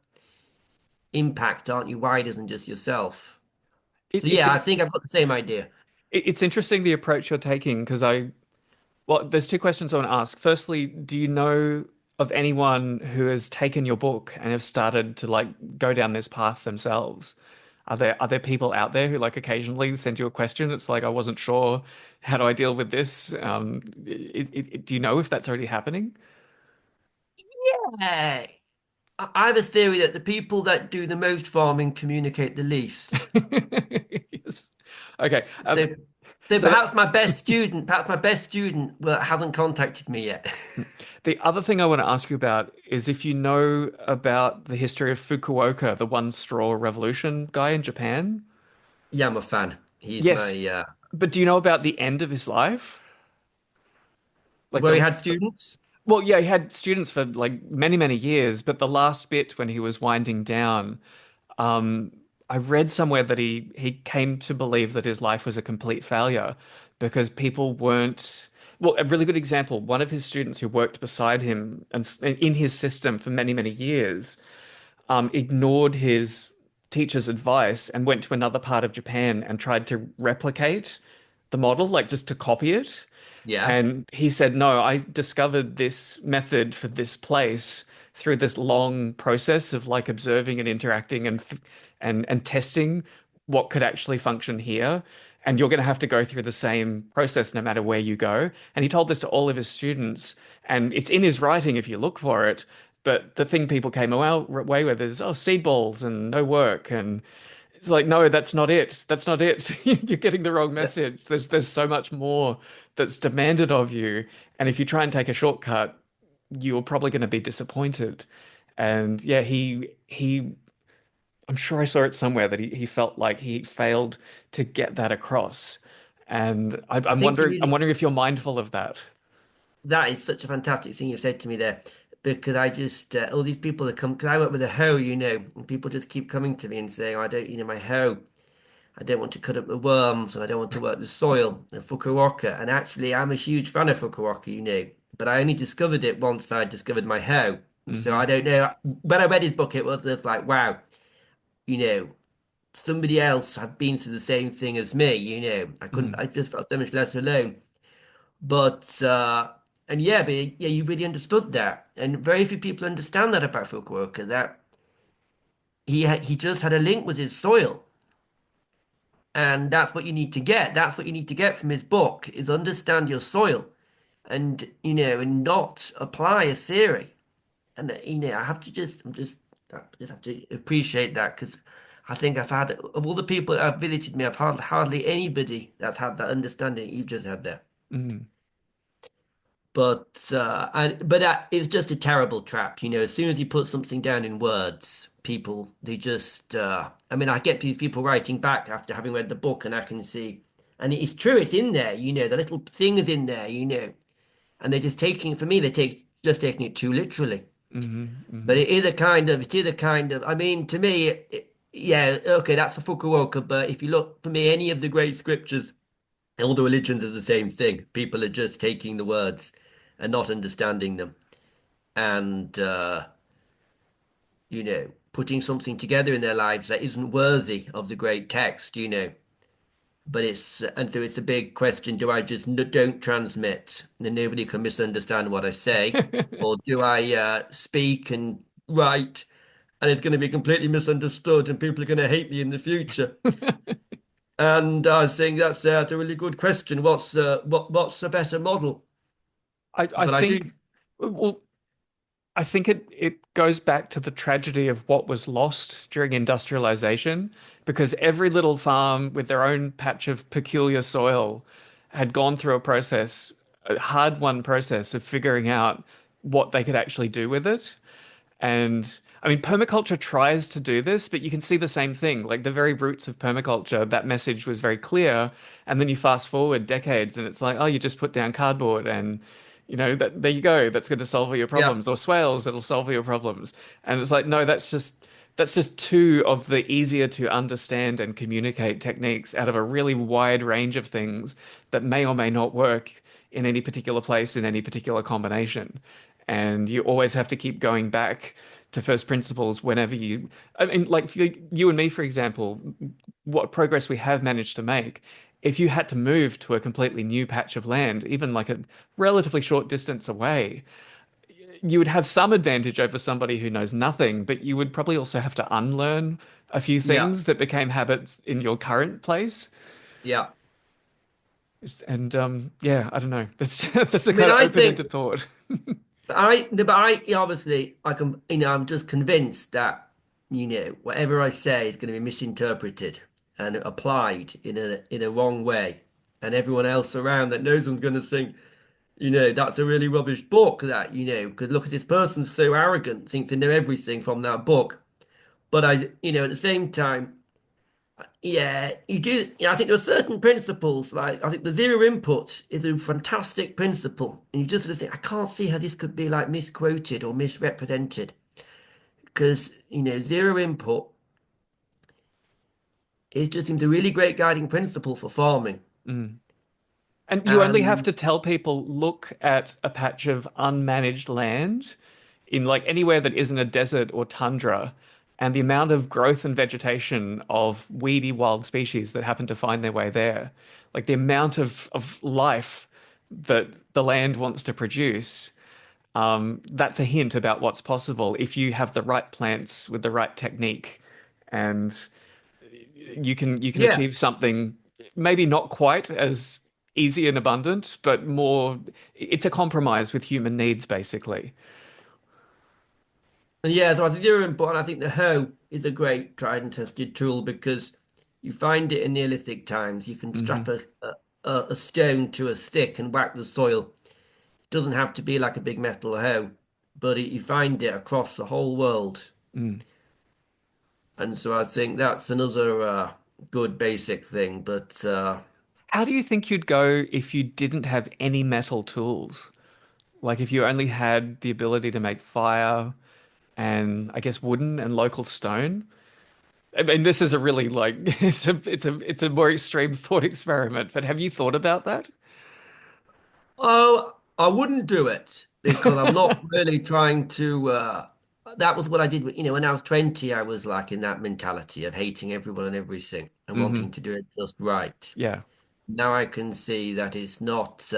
Speaker 2: impact, aren't you, wider than just yourself.
Speaker 1: It,
Speaker 2: So
Speaker 1: it's
Speaker 2: yeah, I think I've got the same idea.
Speaker 1: it's interesting the approach you're taking because well, there's two questions I want to ask. Firstly, do you know of anyone who has taken your book and have started to like go down this path themselves? Are there people out there who like occasionally send you a question? It's like I wasn't sure, how do I deal with this? Do you know if that's already happening?
Speaker 2: Yeah. I have a theory that the people that do the most farming communicate the least.
Speaker 1: Yes. Okay.
Speaker 2: So, so
Speaker 1: So that
Speaker 2: perhaps my best student, well, hasn't contacted me yet.
Speaker 1: the other thing I want to ask you about is if you know about the history of Fukuoka, the one straw revolution guy in Japan.
Speaker 2: Yeah, I'm a fan. He's my
Speaker 1: Yes, but do you know about the end of his life? Like
Speaker 2: where he
Speaker 1: the
Speaker 2: had students.
Speaker 1: well, yeah, he had students for like many, many years, but the last bit when he was winding down, um, I read somewhere that he came to believe that his life was a complete failure because people weren't. Well, a really good example, one of his students who worked beside him and in his system for many, many years, ignored his teacher's advice and went to another part of Japan and tried to replicate the model, like just to copy it.
Speaker 2: Yeah,
Speaker 1: And he said, no, I discovered this method for this place through this long process of like observing and interacting and testing what could actually function here. And you're going to have to go through the same process no matter where you go. And he told this to all of his students, and it's in his writing if you look for it. But the thing people came away with is, oh, seed balls and no work. And it's like, no, that's not it. That's not it. You're getting the wrong
Speaker 2: Th-
Speaker 1: message. There's so much more that's demanded of you. And if you try and take a shortcut, you're probably going to be disappointed. And yeah, I'm sure I saw it somewhere that he felt like he failed to get that across. And
Speaker 2: I think he
Speaker 1: I'm
Speaker 2: really.
Speaker 1: wondering if you're mindful of that.
Speaker 2: That is such a fantastic thing you said to me there, because I just all these people that come. Because I work with a hoe, and people just keep coming to me and saying, "I don't, my hoe. I don't want to cut up the worms and I don't want to work the soil and Fukuoka." And actually, I'm a huge fan of Fukuoka, but I only discovered it once I discovered my hoe. So I
Speaker 1: Hmm.
Speaker 2: don't know. When I read his book, it was just like, wow, you know, somebody else had been through the same thing as me,
Speaker 1: Hmm.
Speaker 2: I just felt so much less alone. But, and yeah, but yeah, you really understood that. And very few people understand that about Fukuoka, that he just had a link with his soil. And that's what you need to get. That's what you need to get from his book is understand your soil and and not apply a theory. And I have to I just have to appreciate that because I think I've had of all the people that have visited me, I've had hardly anybody that's had that understanding you've just had there.
Speaker 1: Hmm.
Speaker 2: It's just a terrible trap. As soon as you put something down in words, people they just. I mean, I get these people writing back after having read the book, and I can see, and it's true, it's in there. The little thing is in there. And they're just taking. For me, just taking it too literally.
Speaker 1: Hmm.
Speaker 2: But
Speaker 1: Hmm.
Speaker 2: it is a kind of. I mean, to me, yeah, okay, that's the Fukuoka. But if you look for me, any of the great scriptures. All the religions are the same thing. People are just taking the words and not understanding them and, putting something together in their lives that isn't worthy of the great text. but and so it's a big question. Do I just n don't transmit and then nobody can misunderstand what I say? Or do I speak and write and it's going to be completely misunderstood and people are going to hate me in the future? And I think that's a really good question. What's the better model?
Speaker 1: I
Speaker 2: But I do,
Speaker 1: think, well, I think it goes back to the tragedy of what was lost during industrialization, because every little farm with their own patch of peculiar soil had gone through a process, a hard-won process of figuring out what they could actually do with it. And I mean, permaculture tries to do this, but you can see the same thing. Like the very roots of permaculture, that message was very clear. And then you fast forward decades and it's like, oh, you just put down cardboard and, that there you go. That's going to solve all your
Speaker 2: yeah,
Speaker 1: problems. Or swales, that'll solve all your problems. And it's like, no, that's just two of the easier to understand and communicate techniques out of a really wide range of things that may or may not work in any particular place in any particular combination. And you always have to keep going back to first principles whenever I mean, like for you and me, for example, what progress we have managed to make. If you had to move to a completely new patch of land, even like a relatively short distance away, you would have some advantage over somebody who knows nothing, but you would probably also have to unlearn a few
Speaker 2: yeah,
Speaker 1: things that became habits in your current place.
Speaker 2: yeah.
Speaker 1: And yeah, I don't know. That's a
Speaker 2: I mean,
Speaker 1: kind of
Speaker 2: I
Speaker 1: open-ended
Speaker 2: think
Speaker 1: thought.
Speaker 2: no, but obviously I can, I'm just convinced that, whatever I say is going to be misinterpreted and applied in a wrong way. And everyone else around that knows I'm going to think, that's a really rubbish book that, could look at this person so arrogant, thinks they know everything from that book. But at the same time, yeah, you do. I think there are certain principles, like I think the zero input is a fantastic principle, and you just sort of think, I can't see how this could be like misquoted or misrepresented, because zero input is just seems a really great guiding principle for farming,
Speaker 1: Mm. And you only have
Speaker 2: and
Speaker 1: to tell people, look at a patch of unmanaged land in like anywhere that isn't a desert or tundra, and the amount of growth and vegetation of weedy wild species that happen to find their way there, like the amount of life that the land wants to produce, that's a hint about what's possible if you have the right plants with the right technique, and you can
Speaker 2: yeah,
Speaker 1: achieve something maybe not quite as easy and abundant, but more, it's a compromise with human needs, basically.
Speaker 2: and yeah. So I think zero input, and I think the hoe is a great tried and tested tool because you find it in Neolithic times. You can strap
Speaker 1: Hmm.
Speaker 2: a stone to a stick and whack the soil. Doesn't have to be like a big metal hoe, but you find it across the whole world.
Speaker 1: Mm.
Speaker 2: And so I think that's another good basic thing. But
Speaker 1: How do you think you'd go if you didn't have any metal tools? Like if you only had the ability to make fire and I guess wooden and local stone? I mean, this is a really like it's a more extreme thought experiment, but have you thought about that?
Speaker 2: oh, I wouldn't do it because I'm not really trying to. That was what I did. When I was 20, I was like in that mentality of hating everyone and everything and
Speaker 1: Hmm.
Speaker 2: wanting to do it just right.
Speaker 1: Yeah.
Speaker 2: Now I can see that it's not.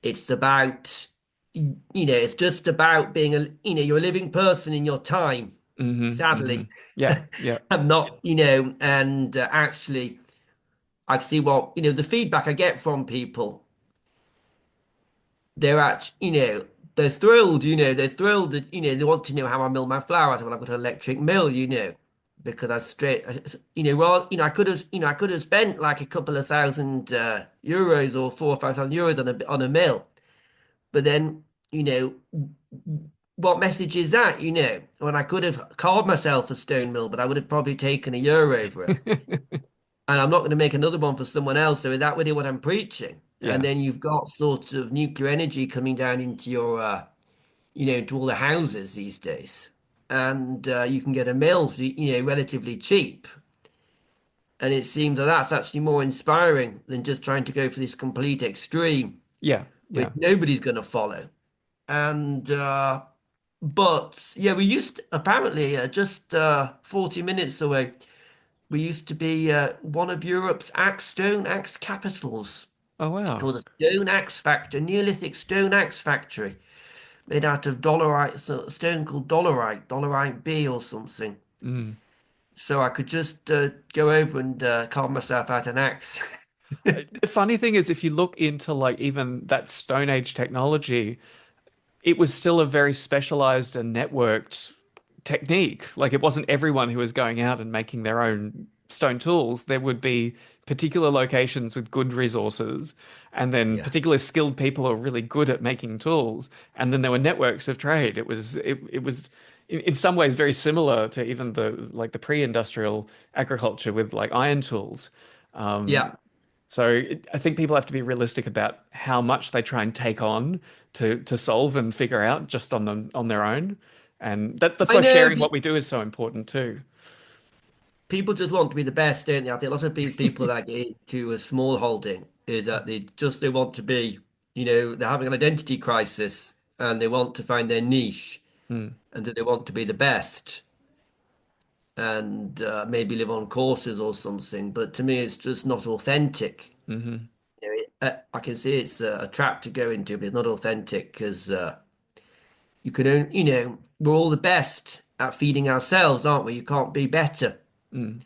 Speaker 2: It's about, it's just about being you're a living person in your time,
Speaker 1: Hmm. Hmm.
Speaker 2: sadly.
Speaker 1: Yeah. Yeah.
Speaker 2: I'm not, and actually, I see what, the feedback I get from people. They're they're thrilled, they're thrilled that, they want to know how I mill my flour. So when I've got an electric mill, because I straight, well, I could have spent like a couple of thousand euros or 4 or 5 thousand euros on a mill. But then, what message is that? When I could have carved myself a stone mill, but I would have probably taken a year over it. And I'm not going to make another one for someone else. So is that really what I'm preaching? And
Speaker 1: Yeah.
Speaker 2: then you've got sort of nuclear energy coming down into your, to all the houses these days. And you can get a mill for, relatively cheap. And it seems that that's actually more inspiring than just trying to go for this complete extreme,
Speaker 1: Yeah.
Speaker 2: which
Speaker 1: Yeah.
Speaker 2: nobody's going to follow. And but yeah, we used apparently just 40 minutes away. We used to be one of Europe's stone axe capitals.
Speaker 1: Oh
Speaker 2: It
Speaker 1: wow.
Speaker 2: was a stone axe factory, a Neolithic stone axe factory made out of dolerite, so a stone called dolerite B or something.
Speaker 1: Mm.
Speaker 2: So I could just go over and carve myself out an axe.
Speaker 1: The funny thing is, if you look into like even that Stone Age technology, it was still a very specialized and networked technique. Like it wasn't everyone who was going out and making their own stone tools. There would be particular locations with good resources, and then
Speaker 2: Yeah,
Speaker 1: particular skilled people who are really good at making tools. And then there were networks of trade. It was in some ways very similar to even the like the pre-industrial agriculture with like iron tools.
Speaker 2: yeah.
Speaker 1: I think people have to be realistic about how much they try and take on to solve and figure out just on their own. And that's
Speaker 2: I
Speaker 1: why
Speaker 2: know
Speaker 1: sharing what we do is so important too.
Speaker 2: people just want to be the best, don't they? I think a lot of these people that get into a small holding is that they want to be, they're having an identity crisis and they want to find their niche
Speaker 1: Mm,
Speaker 2: and that they want to be the best and maybe live on courses or something. But to me, it's just not authentic.
Speaker 1: hmm
Speaker 2: I can see it's a trap to go into, but it's not authentic because you can only, we're all the best at feeding ourselves, aren't we? You can't be better.
Speaker 1: mm,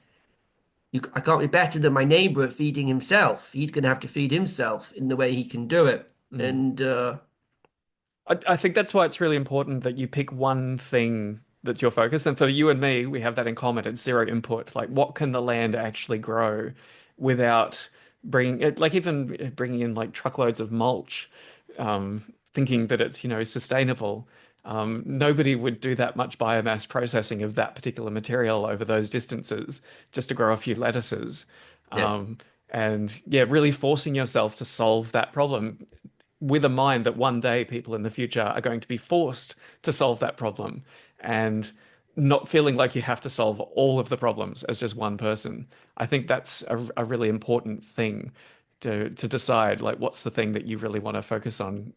Speaker 2: I can't be better than my neighbor at feeding himself. He's going to have to feed himself in the way he can do it.
Speaker 1: mm.
Speaker 2: And
Speaker 1: I think that's why it's really important that you pick one thing that's your focus. And for you and me, we have that in common. It's zero input. Like, what can the land actually grow without bringing it, like even bringing in like truckloads of mulch, thinking that it's, sustainable. Nobody would do that much biomass processing of that particular material over those distances just to grow a few lettuces.
Speaker 2: yeah,
Speaker 1: Um, and yeah, really forcing yourself to solve that problem with a mind that one day people in the future are going to be forced to solve that problem and not feeling like you have to solve all of the problems as just one person. I think that's a really important thing to decide, like what's the thing that you really want to focus on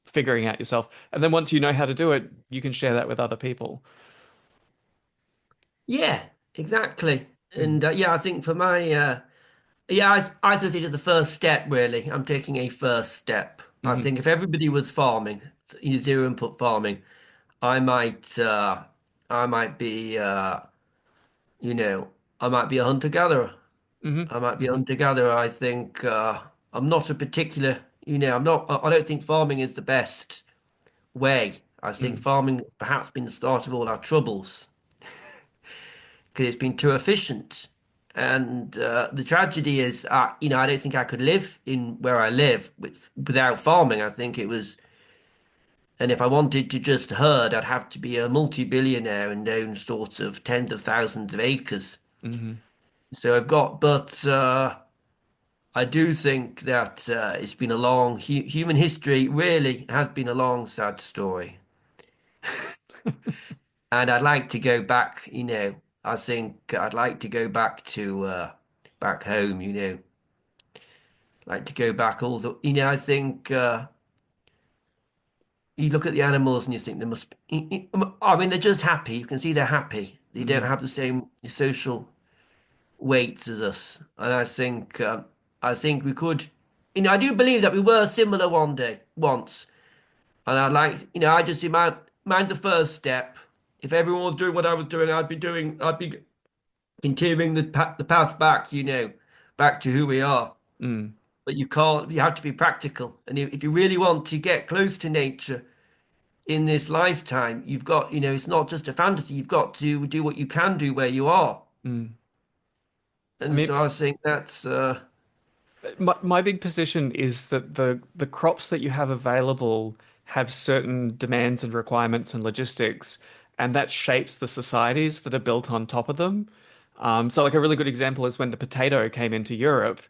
Speaker 1: figuring out yourself. And then once you know how to do it, you can share that with other people.
Speaker 2: yeah, exactly.
Speaker 1: Mm.
Speaker 2: And yeah, I think for my yeah, I just think it's the first step. Really, I'm taking a first step. I
Speaker 1: Hmm.
Speaker 2: think if everybody was farming, zero input farming, I might uh, I might be you know I might be a hunter gatherer.
Speaker 1: Hmm.
Speaker 2: I might be a
Speaker 1: Hmm.
Speaker 2: hunter gatherer. I think I'm not a particular, I'm not. I don't think farming is the best way. I think
Speaker 1: Mm.
Speaker 2: farming has perhaps been the start of all our troubles because it's been too efficient. And the tragedy is, I don't think I could live in where I live without farming. I think it was, and if I wanted to just herd, I'd have to be a multi-billionaire and own sorts of tens of thousands of acres.
Speaker 1: Hmm.
Speaker 2: So I've got, but I do think that it's been a long human history. Really has been a long, sad story, and I'd like to go back. I think I'd like to go back to back home. Like to go back all the. I think you look at the animals and you think they must. I mean, they're just happy. You can see they're happy. They don't
Speaker 1: Hmm.
Speaker 2: have the same social weights as us, and I think we could. I do believe that we were similar one day, once. And I like, I just see mine's the first step. If everyone was doing what I was doing, I'd be continuing the path back, back to who we are.
Speaker 1: Mm.
Speaker 2: But you can't, you have to be practical. And if you really want to get close to nature in this lifetime, you've got, it's not just a fantasy. You've got to do what you can do where you are.
Speaker 1: Mm. I
Speaker 2: And
Speaker 1: mean,
Speaker 2: so I think that's,
Speaker 1: my big position is that the crops that you have available have certain demands and requirements and logistics, and that shapes the societies that are built on top of them. So, like a really good example is when the potato came into Europe,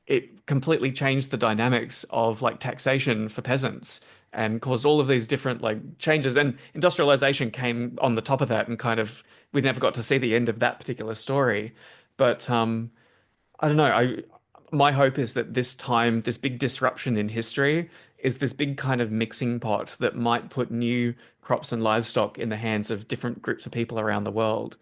Speaker 1: it completely changed the dynamics of like taxation for peasants and caused all of these different like changes. And industrialization came on the top of that, and kind of we never got to see the end of that particular story. But I don't know. My hope is that this time, this big disruption in history is this big kind of mixing pot that might put new crops and livestock in the hands of different groups of people around the world.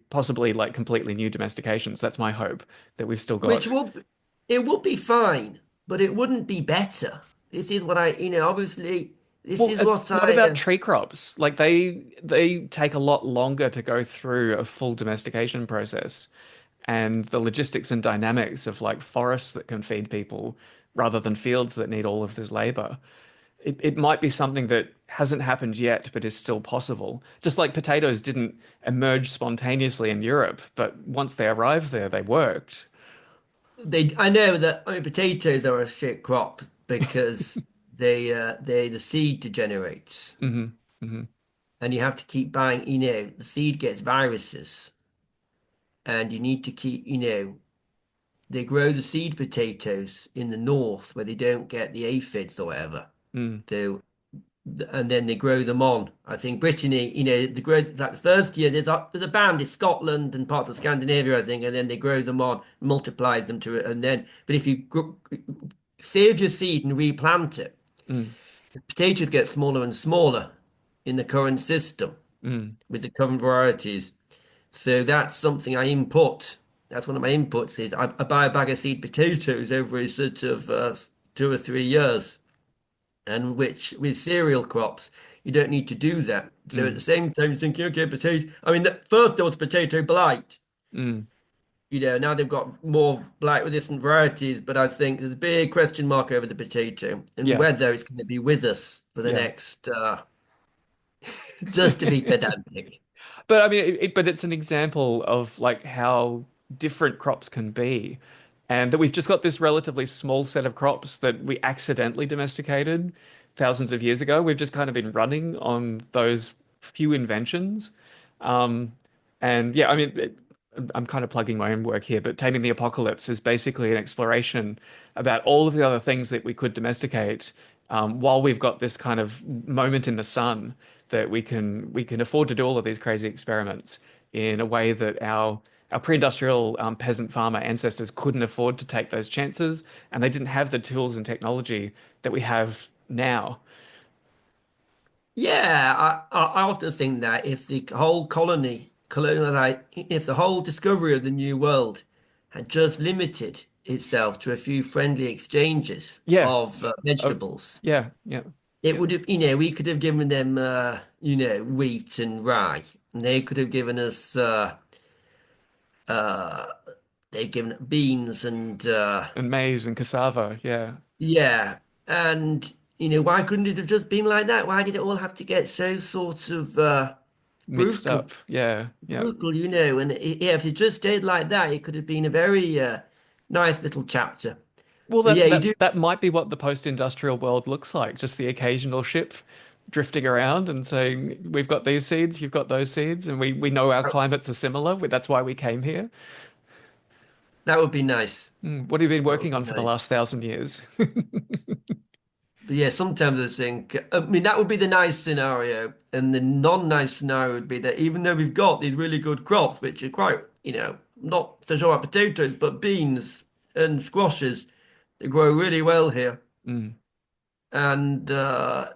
Speaker 1: Possibly like completely new domestications. That's my hope that we've still
Speaker 2: Which
Speaker 1: got.
Speaker 2: would it would be fine, but it wouldn't be better. This is what I, obviously, this
Speaker 1: Well,
Speaker 2: is what
Speaker 1: what
Speaker 2: I.
Speaker 1: about tree crops? Like they take a lot longer to go through a full domestication process, and the logistics and dynamics of like forests that can feed people rather than fields that need all of this labor. It might be something that hasn't happened yet, but is still possible. Just like potatoes didn't emerge spontaneously in Europe, but once they arrived there, they worked.
Speaker 2: I know that, I mean, potatoes are a shit crop because the seed degenerates,
Speaker 1: Hmm. Hmm.
Speaker 2: and you have to keep buying. The seed gets viruses, and you need to keep. They grow the seed potatoes in the north where they don't get the aphids or whatever.
Speaker 1: Mm,
Speaker 2: So, and then they grow them on. I think Brittany, the growth like the first year there's a band in Scotland and parts of Scandinavia, I think, and then they grow them on, multiply them to it, and then but if you save your seed and replant it,
Speaker 1: mm,
Speaker 2: the potatoes get smaller and smaller in the current system
Speaker 1: mm.
Speaker 2: with the current varieties. So that's something I input. That's one of my inputs is I buy a bag of seed potatoes over a sort of 2 or 3 years. And which with cereal crops, you don't need to do that. So at the
Speaker 1: Mm,
Speaker 2: same time, you're thinking, okay, potato. I mean, first there was potato blight.
Speaker 1: mm.
Speaker 2: Now they've got more blight-resistant varieties, but I think there's a big question mark over the potato and
Speaker 1: Yeah,
Speaker 2: whether it's going to be with us for the
Speaker 1: yeah.
Speaker 2: next, just to be pedantic.
Speaker 1: But I mean, but it's an example of like how different crops can be, and that we've just got this relatively small set of crops that we accidentally domesticated thousands of years ago. We've just kind of been running on those few inventions. Um, and yeah, I mean, I'm kind of plugging my own work here, but Taming the Apocalypse is basically an exploration about all of the other things that we could domesticate, while we've got this kind of moment in the sun that we can afford to do all of these crazy experiments in a way that our pre-industrial peasant farmer ancestors couldn't afford to take those chances, and they didn't have the tools and technology that we have now.
Speaker 2: Yeah, I often think that if the whole if the whole discovery of the New World had just limited itself to a few friendly exchanges
Speaker 1: Yeah,
Speaker 2: of vegetables,
Speaker 1: yeah, yeah,
Speaker 2: it
Speaker 1: yeah.
Speaker 2: would have, we could have given them, wheat and rye, and they could have given us, uh, they've given beans and,
Speaker 1: And maize and cassava, yeah,
Speaker 2: yeah, and why couldn't it have just been like that? Why did it all have to get so sort of
Speaker 1: mixed
Speaker 2: brutal?
Speaker 1: up, yeah, yeah.
Speaker 2: Brutal, and yeah, if it just stayed like that, it could have been a very nice little chapter.
Speaker 1: Well,
Speaker 2: But yeah,
Speaker 1: that
Speaker 2: you
Speaker 1: that
Speaker 2: do.
Speaker 1: that might be what the post-industrial world looks like. Just the occasional ship drifting around and saying, "We've got these seeds, you've got those seeds, and we know our climates are similar. That's why we came here."
Speaker 2: That would be nice.
Speaker 1: What have you been
Speaker 2: That would
Speaker 1: working
Speaker 2: be
Speaker 1: on for the
Speaker 2: nice.
Speaker 1: last 1,000 years?
Speaker 2: But yeah, sometimes I think, I mean, that would be the nice scenario. And the non-nice scenario would be that even though we've got these really good crops, which are quite, not so sure about potatoes, but beans and squashes, they grow really well here.
Speaker 1: Mm,
Speaker 2: And uh,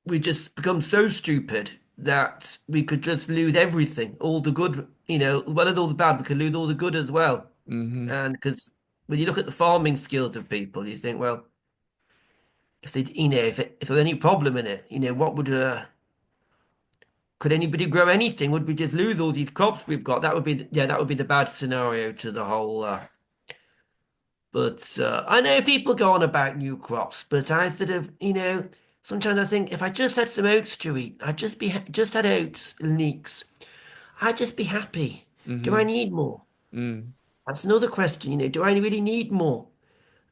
Speaker 2: we just become so stupid that we could just lose everything, all the good, as well as all the bad, we could lose all the good as well.
Speaker 1: hmm.
Speaker 2: And because when you look at the farming skills of people, you think, well, if they, if there's any problem in it, what would could anybody grow anything? Would we just lose all these crops we've got? That would be, yeah, that would be the bad scenario to the whole. But I know people go on about new crops, but I sort of, sometimes I think if I just had some oats to eat, I'd just just had oats and leeks, I'd just be happy. Do I
Speaker 1: Hmm.
Speaker 2: need more?
Speaker 1: Mm.
Speaker 2: That's another question, do I really need more?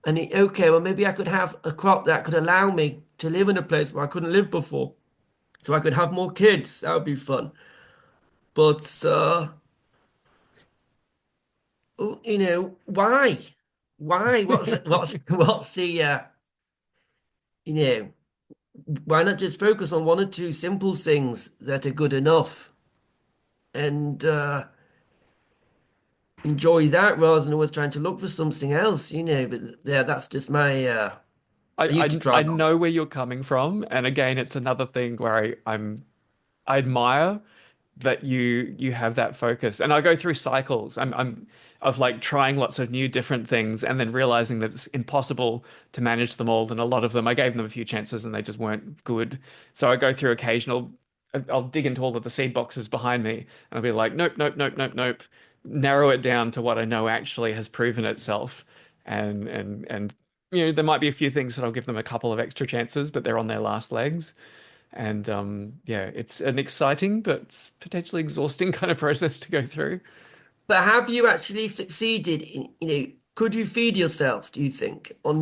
Speaker 2: And okay, well, maybe I could have a crop that could allow me to live in a place where I couldn't live before. So I could have more kids. That would be fun. But, why? Why? What's the, you know, why not just focus on one or two simple things that are good enough and enjoy that rather than always trying to look for something else, But yeah, that's just my,
Speaker 1: I,
Speaker 2: I used to
Speaker 1: I
Speaker 2: try.
Speaker 1: I know where you're coming from, and again, it's another thing where I'm I admire that you have that focus. And I go through cycles. I'm of like trying lots of new different things and then realizing that it's impossible to manage them all. And a lot of them, I gave them a few chances and they just weren't good. So I go through occasional, I'll dig into all of the seed boxes behind me and I'll be like, nope, nope, nope, nope, nope. Narrow it down to what I know actually has proven itself. And there might be a few things that I'll give them a couple of extra chances, but they're on their last legs. And yeah, it's an exciting but potentially exhausting kind of process to go through.
Speaker 2: But have you actually succeeded in, could you feed yourself, do you think, on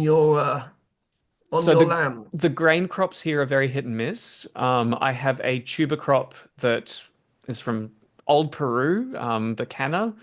Speaker 1: So
Speaker 2: your
Speaker 1: the
Speaker 2: land?
Speaker 1: the grain crops here are very hit and miss. I have a tuber crop that is from old Peru, the canna.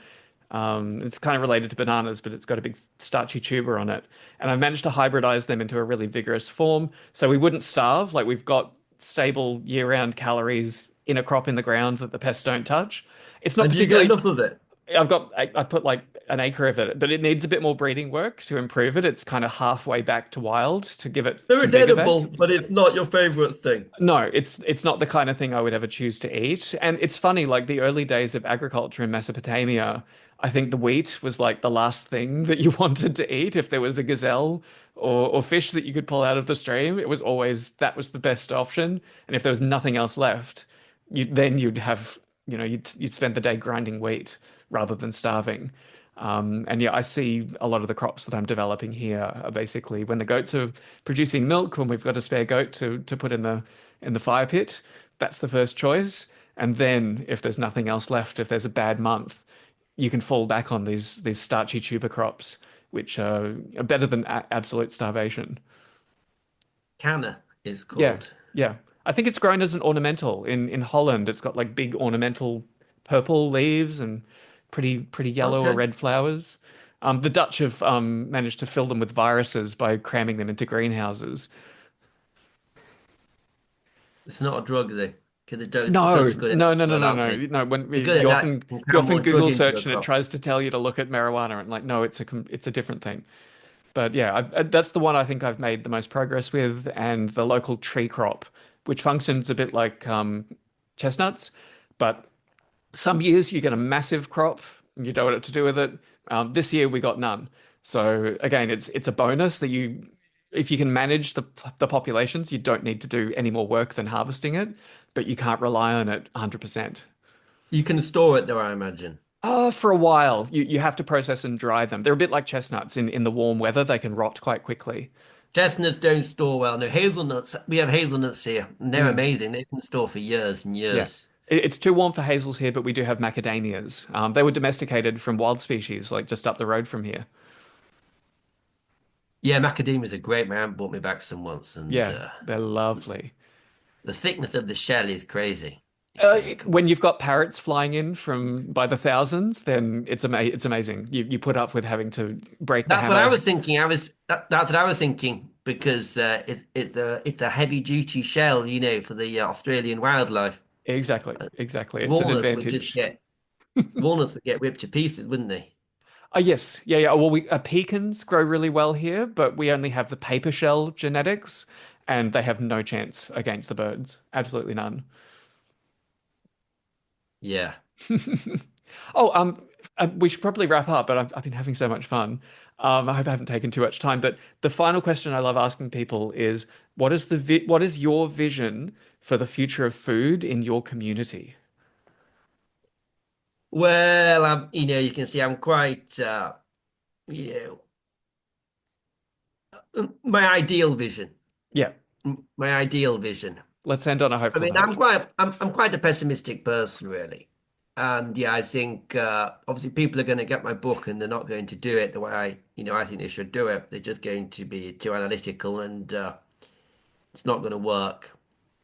Speaker 1: It's kind of related to bananas, but it's got a big starchy tuber on it. And I've managed to hybridize them into a really vigorous form. So we wouldn't starve. Like we've got stable year-round calories in a crop in the ground that the pests don't touch. It's not
Speaker 2: And do you get
Speaker 1: particularly
Speaker 2: enough of it?
Speaker 1: I put like an acre of it, but it needs a bit more breeding work to improve it. It's kind of halfway back to wild to give it
Speaker 2: So
Speaker 1: some
Speaker 2: it's
Speaker 1: vigor back.
Speaker 2: edible, but it's not your favorite thing.
Speaker 1: No, it's not the kind of thing I would ever choose to eat. And it's funny, like the early days of agriculture in Mesopotamia, I think the wheat was like the last thing that you wanted to eat. If there was a gazelle or fish that you could pull out of the stream, it was always that was the best option. And if there was nothing else left, you'd have, you'd spend the day grinding wheat rather than starving. And yeah, I see a lot of the crops that I'm developing here are basically when the goats are producing milk, when we've got a spare goat to put in the fire pit, that's the first choice. And then if there's nothing else left, if there's a bad month, you can fall back on these starchy tuber crops, which are better than absolute starvation.
Speaker 2: Canna is
Speaker 1: Yeah,
Speaker 2: called.
Speaker 1: yeah. I think it's grown as an ornamental in Holland. It's got like big ornamental purple leaves and pretty yellow or
Speaker 2: Okay.
Speaker 1: red flowers. The Dutch have managed to fill them with viruses by cramming them into greenhouses.
Speaker 2: It's not a drug, though, because the
Speaker 1: No,
Speaker 2: Dutch are good at
Speaker 1: no, no, no,
Speaker 2: well,
Speaker 1: no,
Speaker 2: aren't
Speaker 1: no,
Speaker 2: they?
Speaker 1: no. When
Speaker 2: They're good at
Speaker 1: you
Speaker 2: that.
Speaker 1: often
Speaker 2: Can
Speaker 1: you
Speaker 2: cram
Speaker 1: often
Speaker 2: more drug
Speaker 1: Google
Speaker 2: into a
Speaker 1: search and it
Speaker 2: crop.
Speaker 1: tries to tell you to look at marijuana and like, no, it's a different thing. But yeah, that's the one I think I've made the most progress with, and the local tree crop, which functions a bit like chestnuts, but some years you get a massive crop and you don't know what to do with it. This year we got none. So again, it's a bonus that if you can manage the populations, you don't need to do any more work than harvesting it, but you can't rely on it 100%.
Speaker 2: You can store it, though, I imagine.
Speaker 1: For a while, you have to process and dry them. They're a bit like chestnuts in the warm weather. They can rot quite quickly.
Speaker 2: Chestnuts don't store well. No, hazelnuts. We have hazelnuts here, and they're
Speaker 1: Mm,
Speaker 2: amazing. They can store for years and
Speaker 1: yeah.
Speaker 2: years.
Speaker 1: It's too warm for hazels here, but we do have macadamias. They were domesticated from wild species, like just up the road from here.
Speaker 2: Yeah, macadamias are great. My aunt brought me back some once, and
Speaker 1: Yeah, they're lovely.
Speaker 2: the thickness of the shell is crazy. You think,
Speaker 1: When you've got parrots flying in from by the thousands, then it's amazing. You put up with having to break the
Speaker 2: that's what I
Speaker 1: hammer.
Speaker 2: was thinking. That's what I was thinking because it's a heavy duty shell, for the Australian wildlife.
Speaker 1: Exactly, exactly. It's an
Speaker 2: Walnuts would just
Speaker 1: advantage.
Speaker 2: get walnuts would get ripped to pieces, wouldn't they?
Speaker 1: Yes, yeah, yeah. Well, pecans grow really well here, but we only have the paper shell genetics, and they have no chance against the birds. Absolutely none.
Speaker 2: Yeah.
Speaker 1: Oh, we should probably wrap up, but I've been having so much fun. I hope I haven't taken too much time. But the final question I love asking people is, what is your vision for the future of food in your community?
Speaker 2: Well, you can see I'm quite, you my ideal vision,
Speaker 1: Yeah,
Speaker 2: my ideal vision.
Speaker 1: let's end on a
Speaker 2: I
Speaker 1: hopeful
Speaker 2: mean,
Speaker 1: note.
Speaker 2: I'm quite a pessimistic person, really. And yeah, I think obviously people are going to get my book and they're not going to do it the way I think they should do it. They're just going to be too analytical and it's not going to work.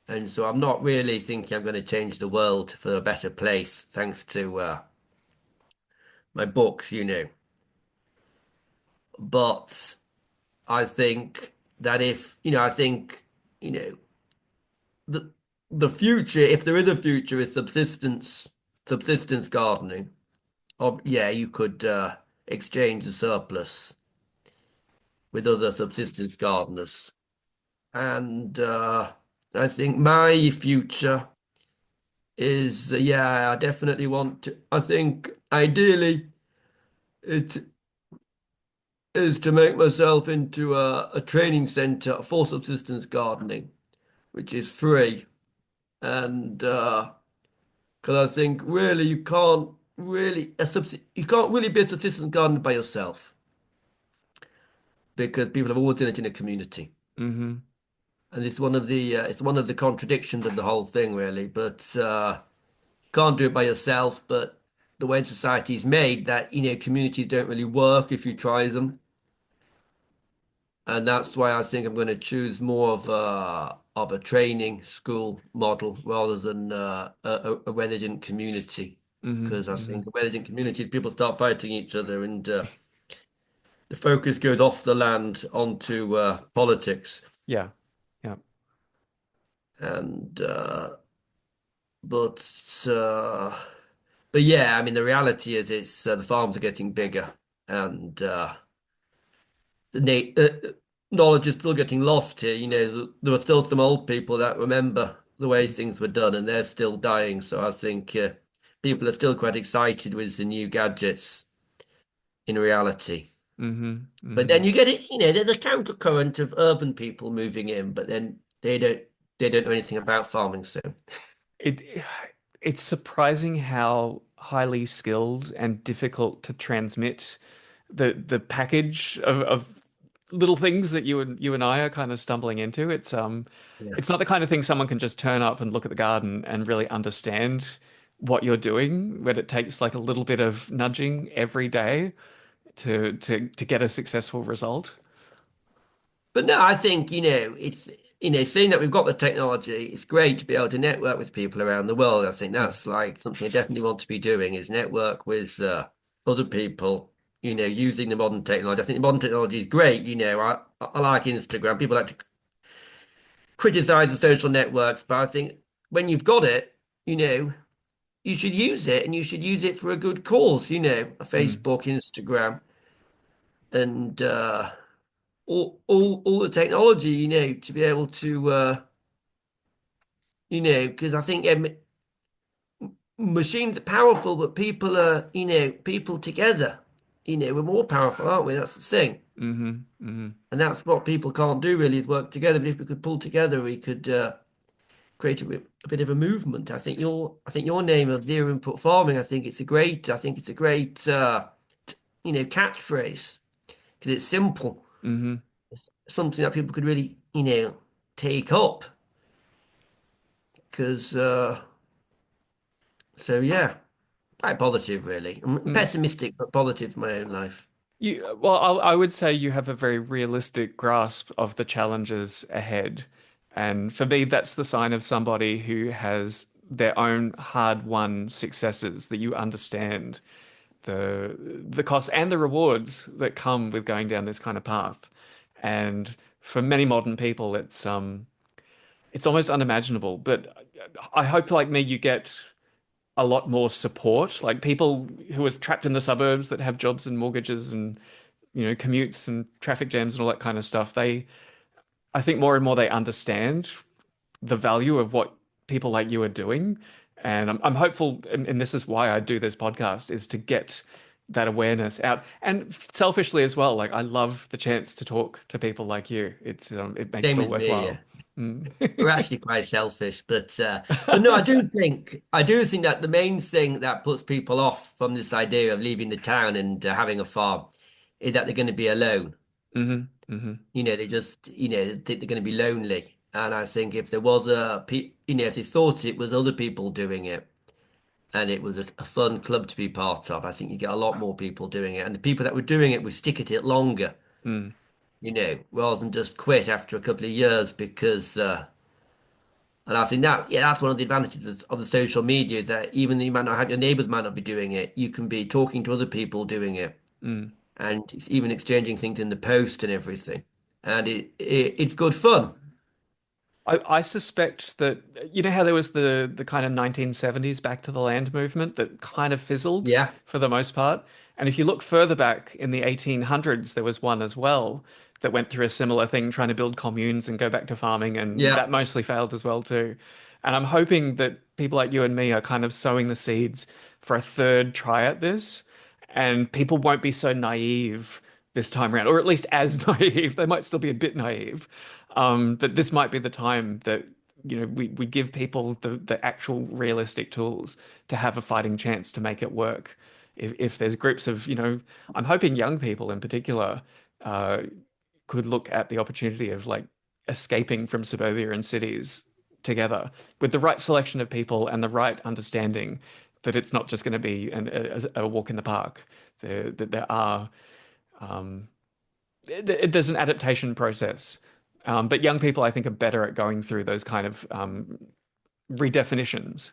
Speaker 2: And so I'm not really thinking I'm going to change the world for a better place thanks to my books. But I think that I think, you know, the the future, if there is a future, is subsistence gardening. Yeah, you could exchange the surplus with other subsistence gardeners. And I think my future. is yeah, I definitely want to. I think ideally it is to make myself into a training center for subsistence gardening, which is free. And because I think really you can't really be a subsistence gardener by yourself because people have always done it in a community.
Speaker 1: Hmm.
Speaker 2: And it's one of the contradictions of the whole thing, really. But can't do it by yourself. But the way society is made, that communities don't really work if you try them, and that's why I think I'm going to choose more of a training school model rather than a resident community.
Speaker 1: Hmm.
Speaker 2: Because I
Speaker 1: Hmm.
Speaker 2: think a resident community, people start fighting each other, and the focus goes off the land onto politics.
Speaker 1: Yeah. Yeah.
Speaker 2: And but uh, but yeah, I mean the reality is it's the farms are getting bigger, and the knowledge is still getting lost here. There are still some old people that remember the way things were done, and they're still dying. So I think people are still quite excited with the new gadgets in reality.
Speaker 1: Hmm.
Speaker 2: But
Speaker 1: Hmm.
Speaker 2: then you get it, there's a countercurrent of urban people moving in, but then they don't know anything about farming. So
Speaker 1: It it's surprising how highly skilled and difficult to transmit the package of little things that you and I are kind of stumbling into.
Speaker 2: yeah.
Speaker 1: It's not the kind of thing someone can just turn up and look at the garden and really understand what you're doing, when it takes like a little bit of nudging every day to get a successful result.
Speaker 2: But no, I think, it's, seeing that we've got the technology, it's great to be able to network with people around the world. I think
Speaker 1: Mm,
Speaker 2: that's like something I definitely want to be doing is network with other people, using the modern technology. I think the modern technology is great. I like Instagram. People like to criticize the social networks, but I think when you've got it, you know, you should use it and you should use it for a good cause,
Speaker 1: mm,
Speaker 2: Facebook, Instagram, and all the technology, to be able to because I think machines are powerful, but people are, people together, we're more powerful, aren't we? That's the thing.
Speaker 1: hmm. Hmm.
Speaker 2: And that's what people can't do really is work together. But if we could pull together, we could create a bit of a movement. I think your name of zero input farming, I think it's a great, catchphrase because it's simple,
Speaker 1: Hmm.
Speaker 2: something that people could really, take up. Because, so yeah. Quite positive, really. I'm
Speaker 1: Mm.
Speaker 2: pessimistic, but positive in my own life.
Speaker 1: Well, I would say you have a very realistic grasp of the challenges ahead. And for me, that's the sign of somebody who has their own hard-won successes, that you understand the costs and the rewards that come with going down this kind of path. And for many modern people, it's almost unimaginable. But I hope, like me, you get a lot more support, like people who are trapped in the suburbs that have jobs and mortgages and commutes and traffic jams and all that kind of stuff. I think more and more they understand the value of what people like you are doing. And I'm hopeful, and this is why I do this podcast, is to get that awareness out. And selfishly as well, like I love the chance to talk to people like you. It makes it
Speaker 2: Same
Speaker 1: all
Speaker 2: as me,
Speaker 1: worthwhile.
Speaker 2: yeah.
Speaker 1: Mm.
Speaker 2: We're actually quite selfish, but no, I do think that the main thing that puts people off from this idea of leaving the town and having a farm is that they're going to be alone.
Speaker 1: Hmm. Hmm.
Speaker 2: They just, think they're going to be lonely. And I think if there was if they thought it was other people doing it and it was a fun club to be part of, I think you get a lot more people doing it. And the people that were doing it would stick at it longer.
Speaker 1: Mm.
Speaker 2: Rather than just quit after a couple of years because, and I think that's one of the advantages of the social media is that even though you might not have your neighbors might not be doing it, you can be talking to other people doing it
Speaker 1: Mm.
Speaker 2: and it's even exchanging things in the post and everything. And it's good fun.
Speaker 1: I suspect that you know how there was the kind of 1970s back to the land movement that kind of fizzled
Speaker 2: Yeah.
Speaker 1: for the most part. And if you look further back in the 1800s, there was one as well that went through a similar thing, trying to build communes and go back to farming, and
Speaker 2: Yeah.
Speaker 1: that mostly failed as well too. And I'm hoping that people like you and me are kind of sowing the seeds for a third try at this, and people won't be so naive this time around, or at least as naive. They might still be a bit naive, but this might be the time that we give people the actual realistic tools to have a fighting chance to make it work. If there's groups of, I'm hoping young people in particular uh, could look at the opportunity of like escaping from suburbia and cities together with the right selection of people and the right understanding that it's not just going to be a walk in the park. There are um, there's an adaptation process, but young people I think are better at going through those kind of redefinitions.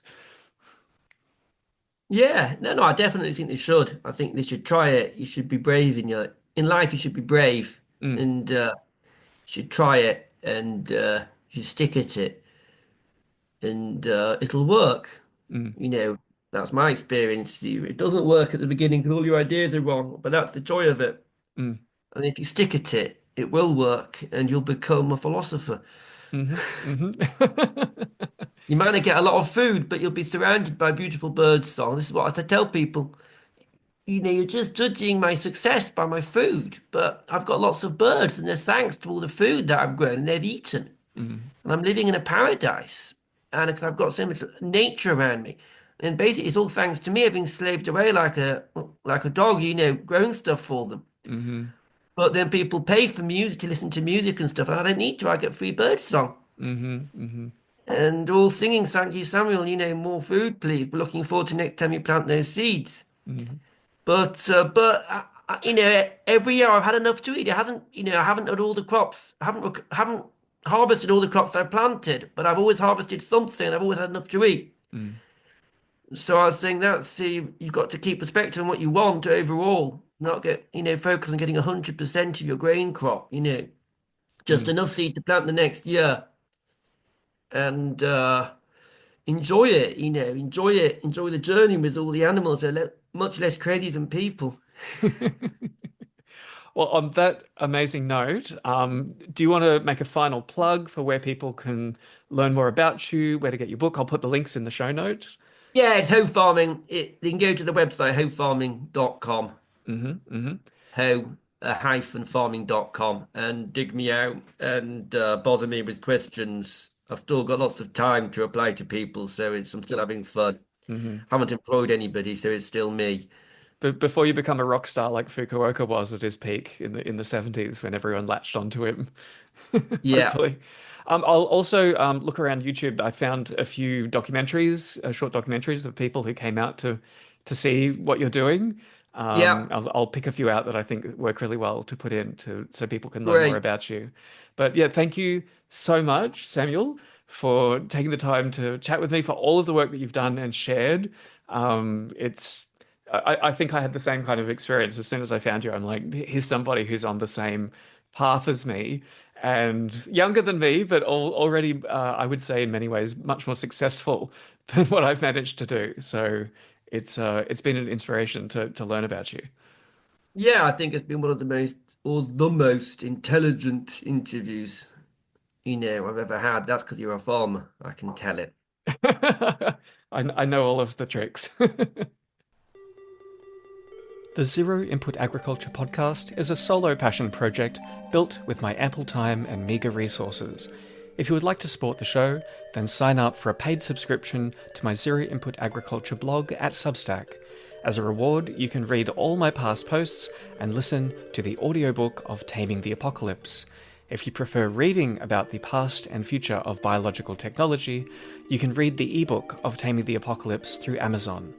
Speaker 2: Yeah, no, I definitely think they should. I think they should try it. You should be brave in life. You should be brave,
Speaker 1: Mm,
Speaker 2: and you should try it, and you should stick at it, and it'll work.
Speaker 1: mm,
Speaker 2: You know, that's my experience. It doesn't work at the beginning because all your ideas are wrong, but that's the joy of it.
Speaker 1: mm,
Speaker 2: And if you stick at it, it will work, and you'll become a philosopher.
Speaker 1: hmm hmm
Speaker 2: You might not get a lot of food, but you'll be surrounded by beautiful bird song. This is what I tell people. You're just judging my success by my food, but I've got lots of birds, and they're thanks to all the food that I've grown and they've eaten.
Speaker 1: mm,
Speaker 2: And I'm living in a paradise, and because I've got so much nature around me. And basically, it's all thanks to me having slaved away like a dog, growing stuff for them.
Speaker 1: hmm
Speaker 2: But then people pay for music to listen to music and stuff, and I don't need to. I get free bird song.
Speaker 1: hmm hmm
Speaker 2: And all singing, thank you, Samuel, more food, please. We're looking forward to next time you plant those seeds.
Speaker 1: hmm
Speaker 2: But every year I've had enough to eat. I haven't had all the crops. I haven't harvested all the crops I've planted, but I've always harvested something. I've always had enough to eat.
Speaker 1: mm,
Speaker 2: So I was saying that, see, you've got to keep perspective on what you want overall, not focus on getting 100% of your grain crop, just
Speaker 1: mm.
Speaker 2: enough seed to plant the next year and enjoy it, enjoy it, enjoy the journey with all the animals. They're much less crazy than people.
Speaker 1: Well, on that amazing note, do you want to make a final plug for where people can learn more about you, where to get your book? I'll put the links in the show note.
Speaker 2: Yeah, it's hoe farming. They can go to the website hoefarming.com,
Speaker 1: Hmm
Speaker 2: hoe-farming.com, and dig me out and bother me with questions. I've still got lots of time to reply to people, so I'm still having fun.
Speaker 1: hmm
Speaker 2: Haven't employed anybody, so it's still me.
Speaker 1: But before you become a rock star like Fukuoka was at his peak in the 70s when everyone latched onto him,
Speaker 2: Yeah,
Speaker 1: hopefully. I'll also look around YouTube. I found a few documentaries, short documentaries of people who came out to see what you're doing.
Speaker 2: yeah,
Speaker 1: I'll pick a few out that I think work really well to put in to so people can learn more
Speaker 2: great.
Speaker 1: about you. But yeah, thank you so much, Samuel, for taking the time to chat with me, for all of the work that you've done and shared. It's I think I had the same kind of experience as soon as I found you. I'm like, here's somebody who's on the same path as me and younger than me, but already, I would say, in many ways, much more successful than what I've managed to do. So it's been an inspiration to learn about you.
Speaker 2: Yeah, I think it's been one of the most, or the most intelligent interviews, I've ever had. That's because you're a farmer. I can tell it.
Speaker 1: I know all of the tricks. The Zero Input Agriculture podcast is a solo passion project built with my ample time and meagre resources. If you would like to support the show, then sign up for a paid subscription to my Zero Input Agriculture blog at Substack. As a reward, you can read all my past posts and listen to the audiobook of Taming the Apocalypse. If you prefer reading about the past and future of biological technology, you can read the ebook of Taming the Apocalypse through Amazon.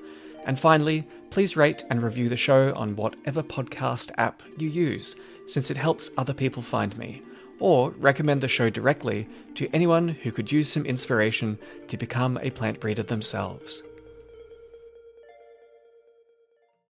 Speaker 1: And finally, please rate and review the show on whatever podcast app you use, since it helps other people find me. Or recommend the show directly to anyone who could use some inspiration to become a plant breeder themselves.